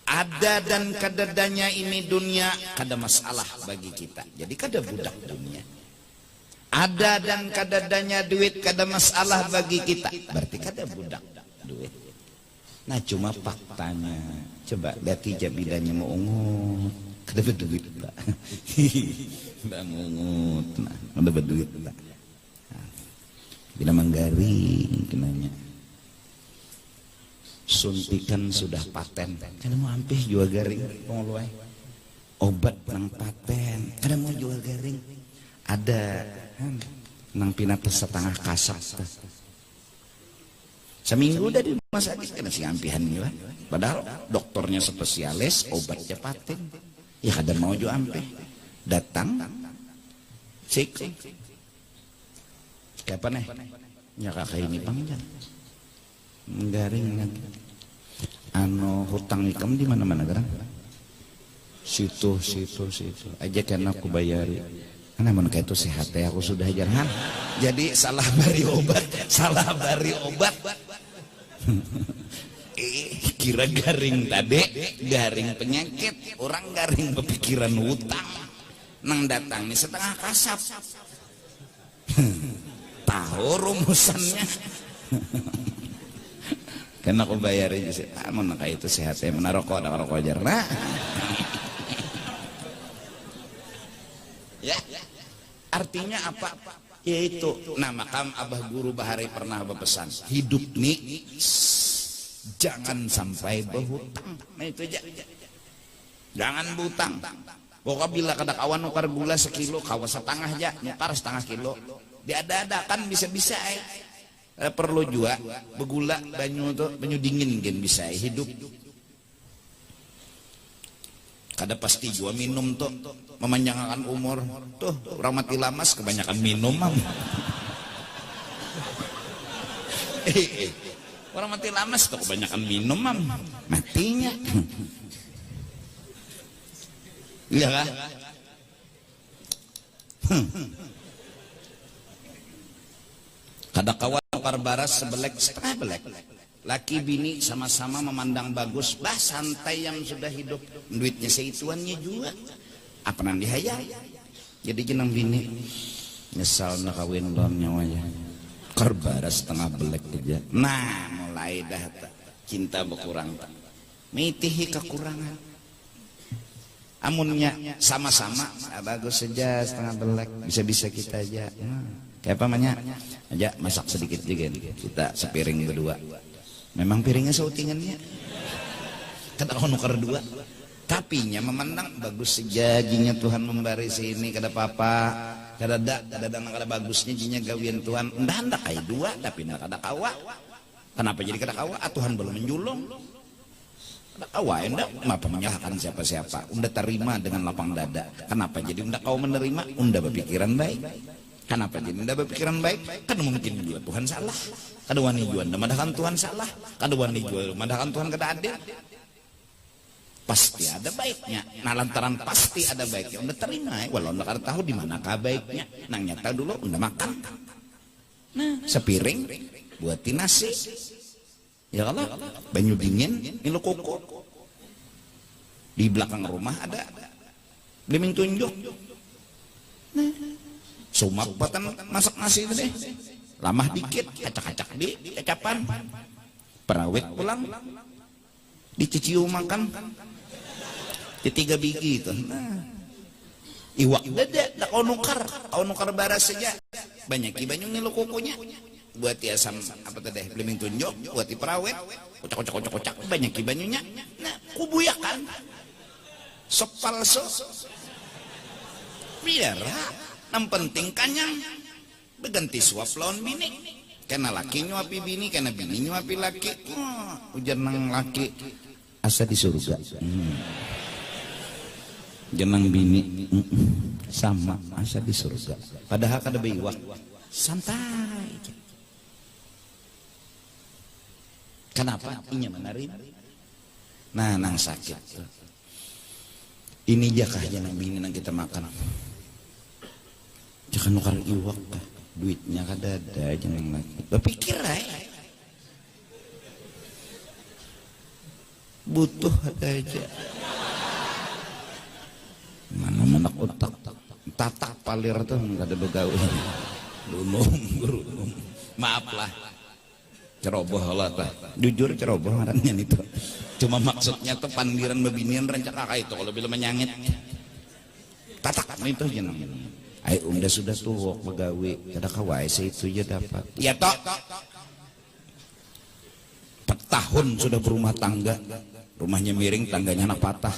Ada dan kadadanya ini dunia kada masalah bagi kita. Jadi kada budak dunia. Ada dan kadadanya duit kada masalah bagi kita. Berarti kada budak duit. Nah cuma faktanya, coba lihat hijab bidanya mau ungut, kada berduit lah. Tidak ungut, nah kada berduit lah. Bila manggaring kenanya. Suntikan sudah paten kada mau ampih jual garing pengoluai obat nang paten kada mau jual garing ada nang pinata setengah kasak seminggu udah di rumah sakit kada si ampihan juga padahal dokternya spesialis obatnya paten ya kada mau jual ampih datang cek siapa nih ya kakak ini panjang garing hutang ikam di mana-mana kan situ aja karena aku bayari karena mana kayak itu sehat ya aku sudah jangan jadi salah bari obat dikira garing tade garing penyakit, orang garing kepikiran hutang nang datang nih setengah kasap. Tahu rumusannya. Karena aku bayarin sih, mana kayak itu sehat ya, mana rokok ada rokok aja. Nah, ya, artinya apa? Yaitu, nah makam Abah Guru Bahari pernah berpesan, hidup nih jangan sampai berhutang. Nah itu aja, jangan berhutang. Pokoknya bila kada kawan nukar gula sekilo, kawan setengah aja, nukar setengah kilo, diada-adakan bisa-bisa. Perlu juga begula banyu dingin kan bisa hidup. Kada pasti juga minum tuh memanjangkan umur tuh, orang mati lamas kebanyakan minum mam. Orang mati lamas tuh kebanyakan minum mam, matinya. Iya kan? Kada kawan baras sebelek setengah belek, laki bini sama-sama memandang bagus, bah santai yang sudah hidup, duitnya seituannya juga apa nanti hayal. Jadi jenang bini nyesal nak kawin lon nyawanya karbaras setengah belek aja. Nah mulai dah cinta berkurang, mitihi kekurangan. Amunnya sama-sama bagus saja setengah belek, bisa-bisa kita aja. Kayak apa namanya? Aja masak sedikit juga kita sepiring berdua. Memang piringnya sautingannya. Kada kau nukar dua. Tapinya memandang bagus saja jinya Tuhan memberi sini kada apa-apa. Kada ada bagusnya jinya gawian Tuhan. Ndak kayak dua tapi ndak kada kawa. Kenapa jadi kada kawa? Tuhan belum menjulung. Kada kawa ndak apa menyalahkan siapa-siapa. Unda terima dengan lapang dada. Kenapa jadi unda kau menerima? Unda berpikiran baik. Kenapa jadi unda berpikiran baik? Kan mungkin juga Tuhan salah. Kada wani jual madahkan Tuhan salah. Kada wani jual madahkan Tuhan kada adil. Pasti ada baiknya. Nah lantaran pasti ada baiknya, unda terima walau unda kada tahu di manakah baiknya. Nang nyata dulu unda makan. Nah sepiring buatin nasi. Ya Allah, banyu dingin, minum koko. Di belakang rumah ada belimbing tunjuk. Nah sumak batan masak nasi itu deh, lamah dikit, acak-acak di kecapan, perawit pulang, diciciu makan, di 3 biji itu. Nah, iwak dada, kau nukar baras saja, banyak banyu ngilu kukunya, buat asam apa tadi, belimbing tunjuk, buat perawit, kocak, banyak banyunya, nah kubuyakan, sop palsu, biar. Yang penting kanyang berganti suap lawan bini, karena laki nyuapi bini, karena bini nyuapi laki. Ujar nang laki asa di surga, jenang bini sama asa di surga. Padahal kada beiwak santai. Kenapa? Inya menarik. Nah nang sakit ini jakah jenang bini nang kita makan. Jangan nukar iwak lah, duitnya kada ada jangan lagi. Berpikir butuh ada aja. Mana otak tatak palir tuh nggak ada begawe. Lunum. Maaf lah, ceroboh lah tah. Jujur ceroboh ngarannya itu. Cuma maksudnya tuh pandiran bebinian rencana kakak itu kalau bila menyangit. Tatak itu jenang. Ayo unda sudah tuh begawe kada kawai itu aja dapat. Ya tok. 4 tahun sudah berumah tangga, rumahnya miring, tangganya anak patah.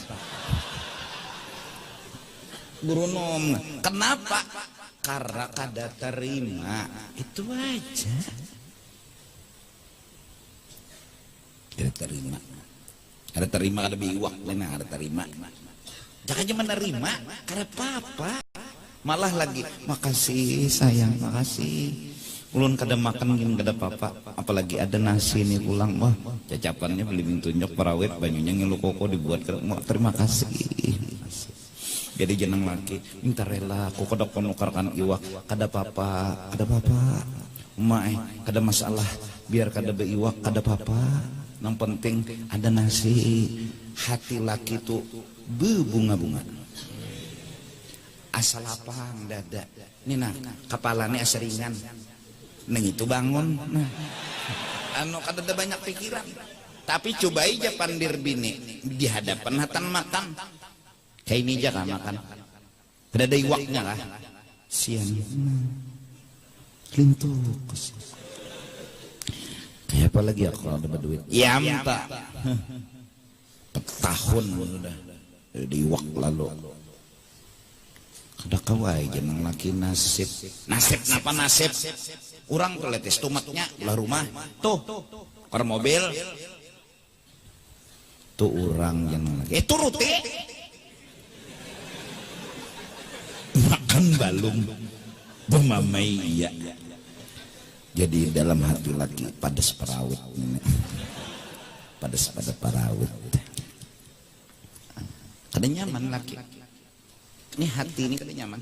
Burunom. Kenapa? Karena kada terima. Itu aja. Kada terima. Kada terima kada biwak lena kada terima. Jangan cuma menerima kada apa-apa. Malah lagi makasih sayang, makasih ulun kada makan gini kada apa-apa, apalagi ada nasi nih pulang, wah cacapannya belimbing tunjuk perawit banyunya ngilu koko dibuat terima kasih. Jadi jeneng laki minta rela aku kada penukarkan iwak kada apa-apa mai kada masalah biar kada beiwak kada apa-apa yang penting ada nasi. Hati laki itu berbunga-bunga, asal lapang dada ini nah kepalanya aseringan neng itu bangun nah anu kada banyak pikiran. Tapi coba aja pandir bini di hadapan hatan makan kayak ini aja kan makan kada ada iwaknya lah sian lintuk kayak apa lagi aku kalau ada berduit ya minta tahun udah diwak lalu kada kawai jeneng laki nasib napa nasib orang tuh letes tumatnya ulah rumah tuh kar mobil tuh orang jeneng laki turuti makan balung bemamai iya jadi dalam hati laki padas parawit padas pada parawit kada nyaman laki ini hati ini kada nyaman.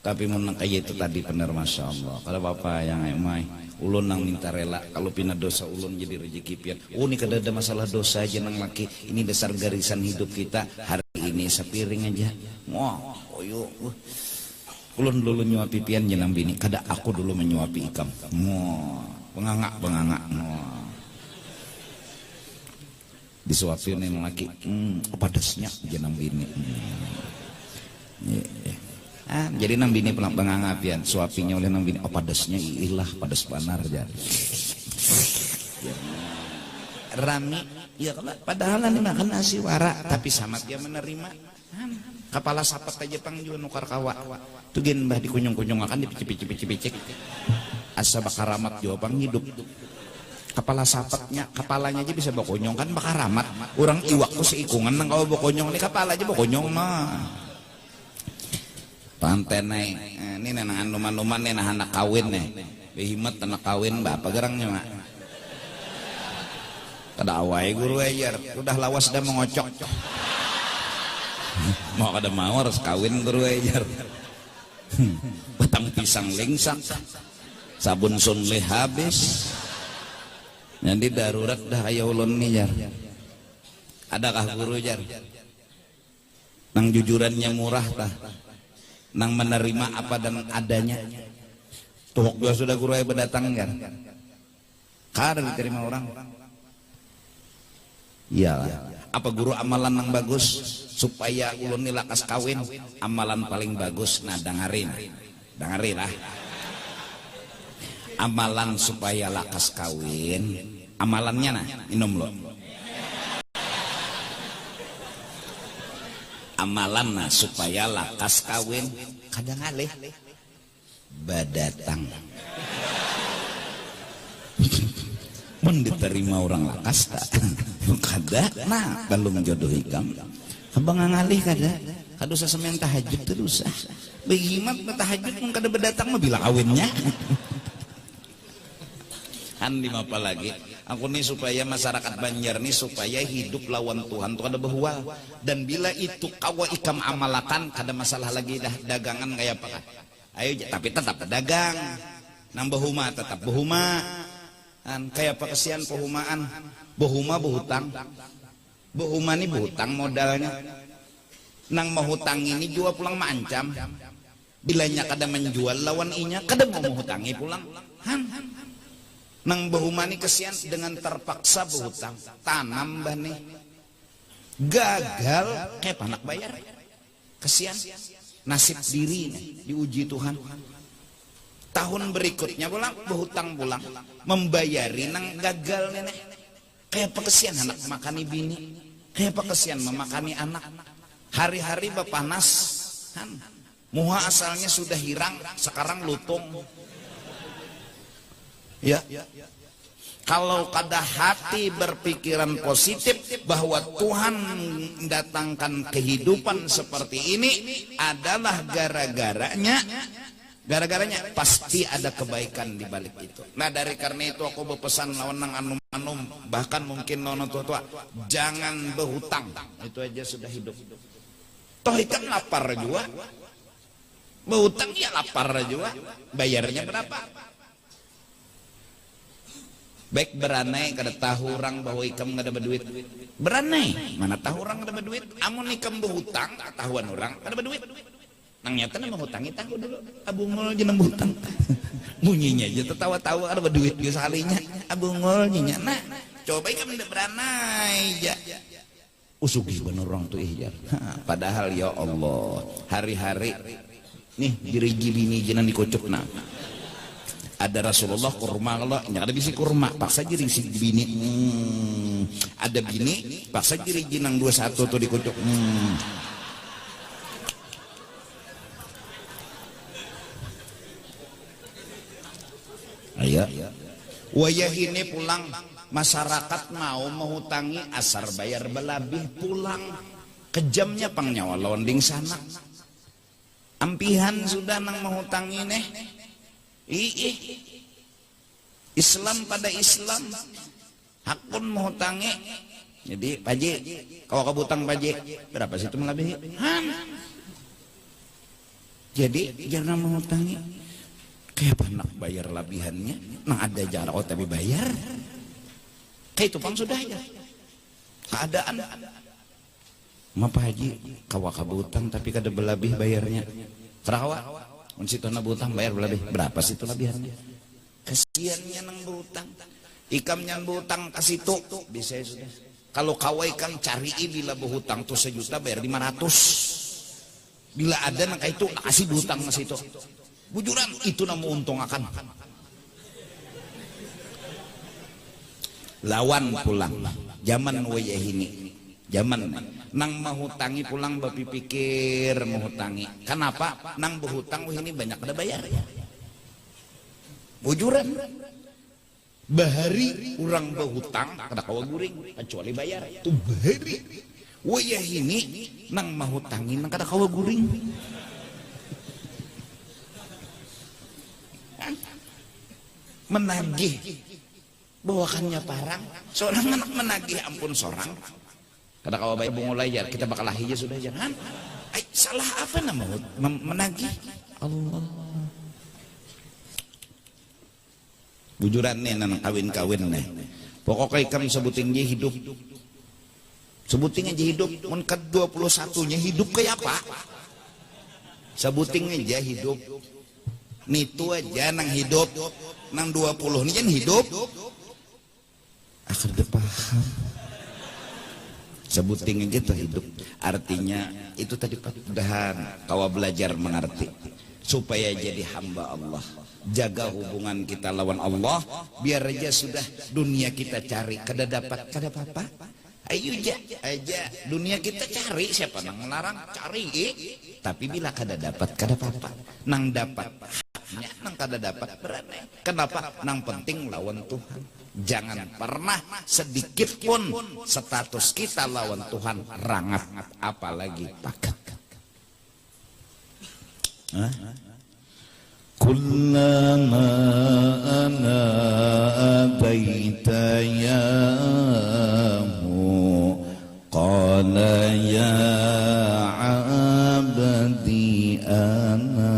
Tapi mun kayak itu tadi benar masya Allah kalau bapak yang emai ulun nang minta rela kalau pina dosa ulun jadi rezeki pian ini kada ada masalah dosa aja nang laki ini dasar garisan hidup kita hari ini sepiring aja wah oyo ulun dulu nyuapi pian jenang bini kada aku dulu menyuapi ikam wah bengangak disuapin yang laki pedasnya jenang bini jadi nang bini pelang pengangapian suapinya oleh nang bini pedasnya ilah pedas banar jadi rami ya padahal ini makan nasi wara tapi sama dia menerima kepala sapat aja pang juga nukar kawa tuh gen bah dikunyung-kunyung akan dipicik-picik asa bakar ramat juga pang hidup kepala sapatnya kepalanya aja bisa bokonyong kan bakal ramat orang iwak tuh seikungan nang kalau bokonyong ini kepala aja bokonyong mah pantenai ini nang anuman-numan nih nah anak kawin nih behimat anak kawin bapak gerangnya mak kada awai guru ajar udah lawas dah mengocok mau kada mau harus kawin guru ajar batang pisang lengsak sabun sunleh habis jadi darurat dah aya ulun nih jar adakah guru jar nang jujurannya murah tah nang menerima apa dan adanya tuhok juga sudah guru aya berdatang jar kada diterima orang iyalah apa guru amalan nang bagus supaya ulun nih lakas kawin amalan paling bagus nah dengerin lah amalan supaya lakas kawin amalannya nah minum lo amalan nah supaya lakas kawin kadang alih badatang mun diterima orang lakas tak kada nah belum jodoh ikam abang ngalih kada usah semen tahajud terus bagaimana tahajud mun kada badatang mah bila kawinnya andi apa lagi aku nih supaya masyarakat Banjar nih supaya hidup lawan Tuhan tuh ada bahwa dan bila itu kawa ikam amalakan kada masalah lagi dah dagangan kayak apa ayo tapi tetap dagang nang bahuma tetap bahuma kayak apa kesian pehumaan bahuma berhutang bahuma nih berhutang modalnya nang mau hutang ini jual pulang mancam bilanya kada menjual lawan inya kada mau hutangi pulang nang bahumani kesian dengan terpaksa berhutang tanam bani gagal kayak anak bayar kesian nasib diri diuji Tuhan tahun berikutnya pulang berhutang pulang membayari nang gagal nenek kayak apa kesian anak makani bini kayak apa kesian memakani anak hari-hari bepanas muha asalnya sudah hirang sekarang lutung ya kalau kada hati berpikiran positif bahwa Tuhan mendatangkan kehidupan seperti ini adalah gara-garanya pasti ada kebaikan di balik itu. Nah dari karena itu aku berpesan lawan nang anum bahkan mungkin nono tua jangan berhutang itu aja sudah hidup toh ikan lapar juga berhutang ya lapar juga bayarnya berapa Baik beranai kada tahu orang bahwa ikam kada berduit. Beranai, mana tahu orang kada berduit. Amun ikam berhutang, tahuan orang kada berduit. Nang nyata nama hutangi tahu dulu. Abungol jeneng hutang. Bunyinya aja tertawa-tawa kada berduit ge sekalinya. Abungol nyinya. Nah, coba ikam ndak beranai ja. Usugi bener orang tuh ihjar. Padahal ya Allah, hari-hari nih dirigi bini jenang dikocokna. Ada Rasulullah kurma kalau ada bisi kurma paksa jiri si bini. Ada bini paksa jiri jenang 21 tuh dikocok. Ayah, wayah ini pulang masyarakat mau menghutangi asar bayar belabih pulang kejamnya pangnyawa londing sana. Ampihan sudah nang menghutangi neh. Islam pada Islam hakun menghutangi. Jadi paji kalau kabutang paji berapa sih itu melebihi? Jadi jangan menghutangi. Kayak nak bayar labihannya, nah ada jarak oh tapi bayar. Kayak itu pang sudah ya. Keadaan. Mapa haji kawa kabutang tapi kada belabih bayarnya. Terawa. Mun situna butang bayar belabih. Berapa sih itu labihannya? Kasiannya nang butang. Ikam nyan butang kasih tu bisa sudah. Kalau kawa ikam cari bila berhutang tuh 1 juta bayar 500. Bila ada nang kayak itu kasih butang mas itu. Bujuran itu namu untung akan lawan pulang zaman wayah ini zaman nang mahutangi pulang bapi pikir mahutangi kenapa nang berhutang ini banyak ada bayar bujuran bahari orang berhutang kada kawa guring kecuali bayar tuh bahari wayah ini nang mahutangi nang kada kawa guring menagih bawakannya parang seorang anak menagih ampun seorang kada kawa bayar bungulai jar kita bakal lahir sudah jangan salah apa nama menagih Allah bujuran nih nang kawin nih pokoknya ikam sebutin dia hidup sebutin aja hidup mun ke 21 nya hidup kayak apa sebutin aja hidup nitu aja nang hidup nang 20 ini kan hidup akhir paham sebutin aja tuh hidup artinya itu tadi mudahan kawa belajar mengerti supaya jadi hamba Allah jaga hubungan kita lawan Allah biar aja sudah dunia kita cari kada dapat kada apa-apa ayo aja dunia kita cari siapa nang melarang cari tapi bila kada dapat kada apa-apa nang dapat nang kada dapat berani kenapa nang penting lawan Tuhan jangan pernah sedikit pun status kita lawan Tuhan rangat apalagi pakat kullama ana abaita yahu qala ya abdi ana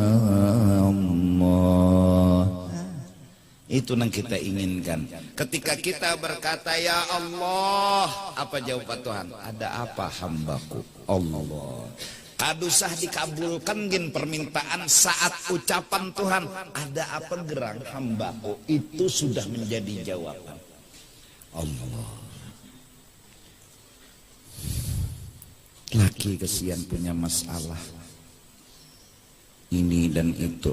itu yang kita inginkan ketika kita berkata ya Allah apa jawaban Tuhan ada apa hambaku Allah kadusah dikabulkan gin permintaan saat ucapan Tuhan ada apa gerang hambaku itu sudah menjadi jawaban Allah laki kesian punya masalah ini dan itu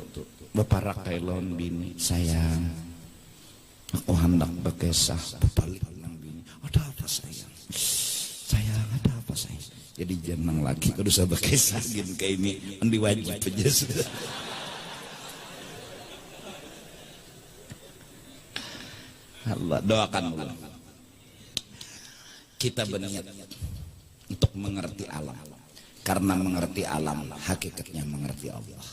beparak kailon bini sayang aku hendak berkesah balik nang bini ada apa sayang ada apa sayang jadi jenang laki kudu usah berkesah gin kayak ini andi wajib aja sudah Allah doakan Allah kita berniat untuk mengerti alam karena mengerti alam hakikatnya mengerti Allah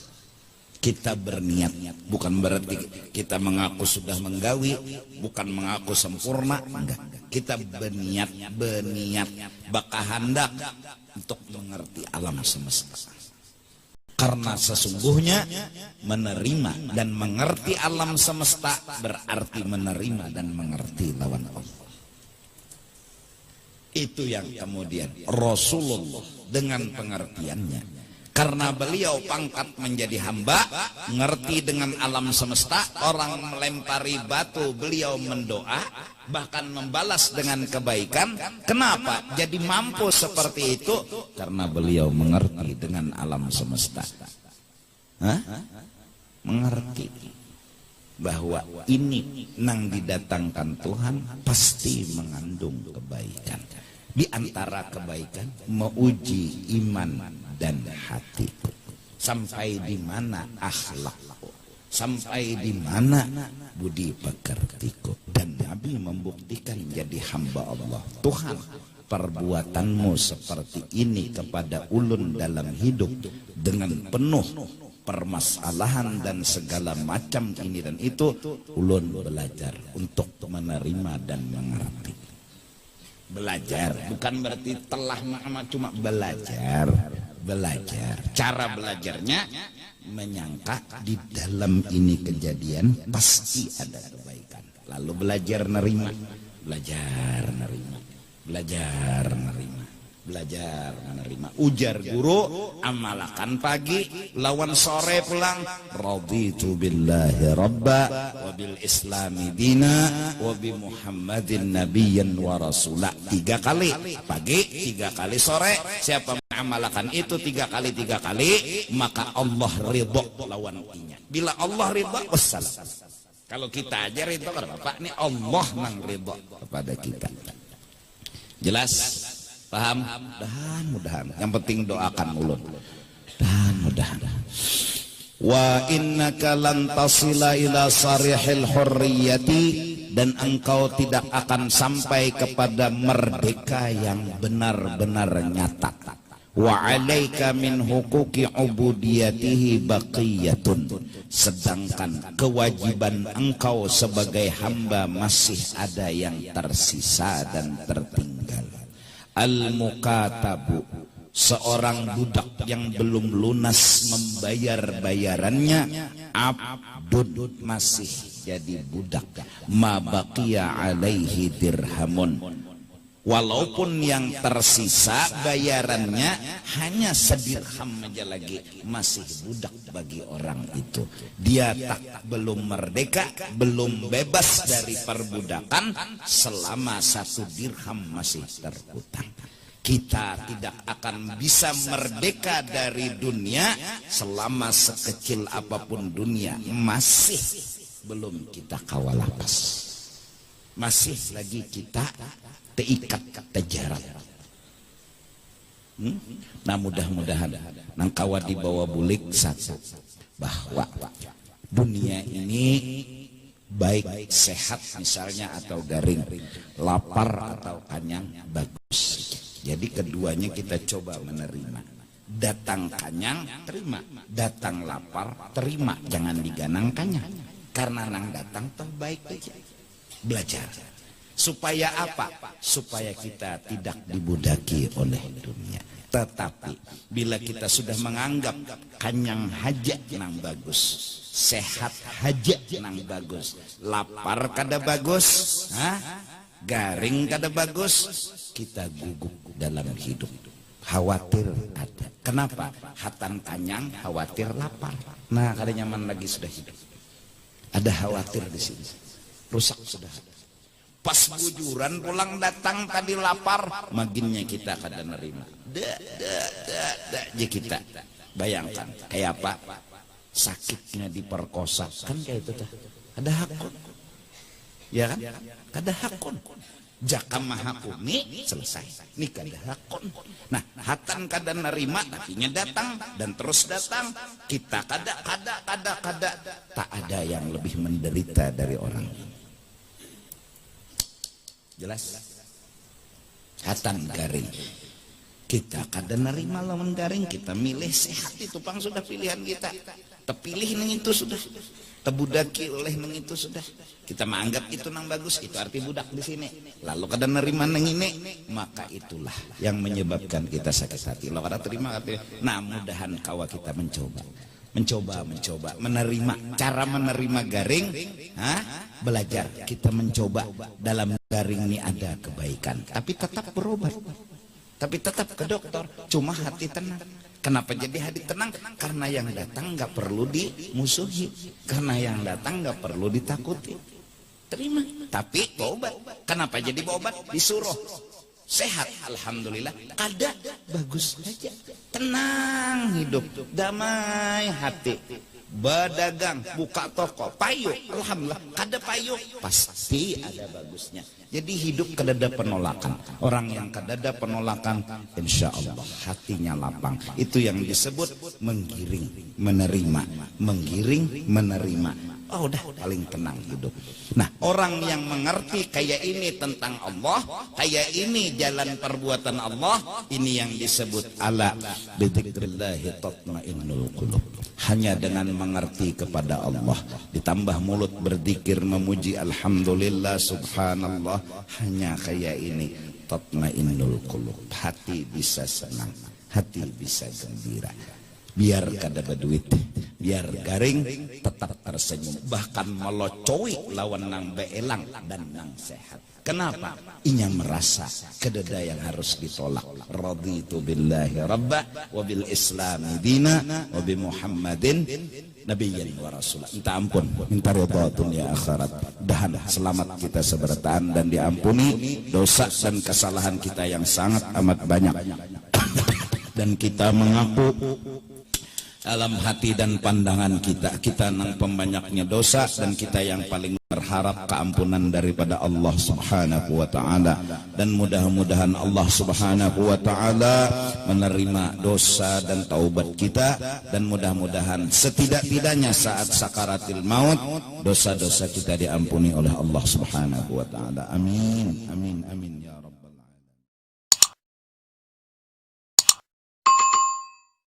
kita berniat bukan berarti kita mengaku sudah menggawi bukan mengaku sempurna enggak kita berniat bakal hendak untuk mengerti alam semesta karena sesungguhnya menerima dan mengerti alam semesta berarti menerima dan mengerti Itu yang kemudian Rasulullah dengan pengertiannya. Karena beliau pangkat menjadi hamba, ngerti dengan alam semesta, orang melempari batu, beliau mendoa, bahkan membalas dengan kebaikan. Kenapa jadi mampu seperti itu? Karena beliau mengerti dengan alam semesta. Mengerti bahwa ini nang didatangkan Tuhan pasti mengandung kebaikan. Di antara kebaikan menguji iman dan hatiku, sampai di mana akhlakku, sampai di mana budi pekertiku. Dan Nabi membuktikan jadi hamba Allah. Tuhan, perbuatanmu seperti ini kepada ulun dalam hidup dengan penuh permasalahan dan segala macam ini dan itu, ulun belajar untuk menerima dan mengerti. Belajar bukan berarti telah cuma belajar. Cara belajarnya menyangka di dalam ini kejadian pasti ada kebaikan. Lalu belajar nerima, belajar menerima. Ujar guru, amalkan pagi, lawan sore pulang. Raditu billahi rabba wa bil islami dina wa bi muhammadin nabiyyan wa rasula. 3 kali pagi, 3 kali sore. Siapa mengamalkan itu 3 kali, maka Allah ridho lawan inya. Bila Allah ridho, wassalam. Kalau kita aja ridho kan Bapak, ini Allah nang ridho kepada kita. Jelas? Paham? Mudah-mudahan. Yang penting doakan ulun. Mudah-mudahan. Wa innaka lan tasila ila sarihil hurriyati, dan engkau tidak akan sampai kepada merdeka yang benar-benar nyata. Wa alaika min huquqi ubudiyatihi baqiyatun, sedangkan kewajiban engkau sebagai hamba masih ada yang tersisa dan tertinggal. Al-mukatabu, seorang budak yang belum lunas membayar bayarannya, abdun, masih jadi budak. Ma baqiya alaihi dirhamun, walaupun yang tersisa bayarannya hanya sedirham aja lagi, masih budak bagi orang itu. Dia belum merdeka, belum bebas dari perbudakan selama 1 dirham masih terhutang. Kita tidak akan bisa merdeka dari dunia selama sekecil apapun dunia masih belum kita kawal lapas, masih lagi kita teikat tejarat. Nah mudah-mudahan nang kawa dibawa bulik satu, bahwa dunia ini baik sehat misalnya atau garing, lapar atau kenyang, bagus. Jadi keduanya kita coba menerima. Datang kenyang, terima. Datang lapar, terima. Jangan diganang kenyang. Karena nang datang terbaik aja. Belajar. Supaya apa? Supaya kita tidak dibudaki oleh dunia. Tetapi bila kita sudah menganggap kenyang haja nang bagus, sehat haja nang bagus, lapar kada bagus, garing kada bagus, kita gugup dalam hidup. Khawatir ada. Kenapa? Hatan kenyang, khawatir lapar. Nah, kada nyaman lagi sudah hidup. Ada khawatir di sini. Rusak sudah. Pas bujuran pulang datang tadi lapar, maginnya kita kada nerima. Kita bayangkan kayak apa sakitnya diperkosa, kan kayak itu tuh. Ada hakun, ya kan? Kada hakun. Jaka mahakumi selesai. Ini kada hakun. Nah, hatan kada nerima, tapinya datang dan terus datang. Kita kada. Tak ada yang lebih menderita dari orang ini. Jelas? Hatan garing. Kita kada nerima lawan garing, kita milih sehat, itu pang sudah pilihan kita. Terpilih nang itu sudah. Tebudaki oleh nang itu sudah. Kita menganggap itu nang bagus, itu arti budak di sini. Lalu kada nerima nang ini, maka itulah yang menyebabkan kita sakit hati. Lo kada terima, nah mudahan kawa kita mencoba mencoba menerima. Cara menerima garing, belajar. Kita mencoba dalam garing ini ada kebaikan, tapi tetap berobat, tapi tetap ke dokter. Cuma hati tenang. Kenapa jadi hati tenang? Karena yang datang nggak perlu dimusuhi, karena yang datang nggak perlu ditakuti. Terima, tapi berobat. Kenapa jadi berobat? Disuruh sehat, alhamdulillah. Kada bagus saja, tenang hidup, damai hati. Berdagang, buka toko, payung, alhamdulillah. Kada payung, pasti ada bagusnya. Jadi hidup kadada penolakan. Orang yang kadada penolakan, insya Allah hatinya lapang. Itu yang disebut menggiring, menerima. Menggiring, menerima. Oh, udah paling tenang hidup. Nah, orang yang mengerti kayak ini tentang Allah, kayak ini jalan perbuatan Allah, ini yang disebut ala bidzikrillahi tatmainnul qulub. Hanya dengan mengerti kepada Allah, ditambah mulut berzikir memuji alhamdulillah subhanallah, hanya kayak ini tatmainnul qulub. Hati bisa senang, hati bisa gembira. Biar kada berduit, biar garing tetap tersenyum, bahkan melocoi lawan nang beelang dan nang sehat. Kenapa? Inya merasa kededa yang harus ditolak. Raditu billahi rabba wa bil islami dina wa bi Muhammadin nabiyyan wa rasulah. Minta ampun, minta ridha dunia akhirat. Dahan selamat kita sebertaan dan diampuni dosa dan kesalahan kita yang sangat amat banyak. Dan kita mengaku dalam hati dan pandangan kita nang pembanyaknya dosa, dan kita yang paling berharap keampunan daripada Allah subhanahu wa ta'ala. Dan mudah-mudahan Allah subhanahu wa ta'ala menerima dosa dan taubat kita, dan mudah-mudahan setidak-tidaknya saat sakaratil maut dosa-dosa kita diampuni oleh Allah subhanahu wa ta'ala. Amin, amin, amin ya Rabb.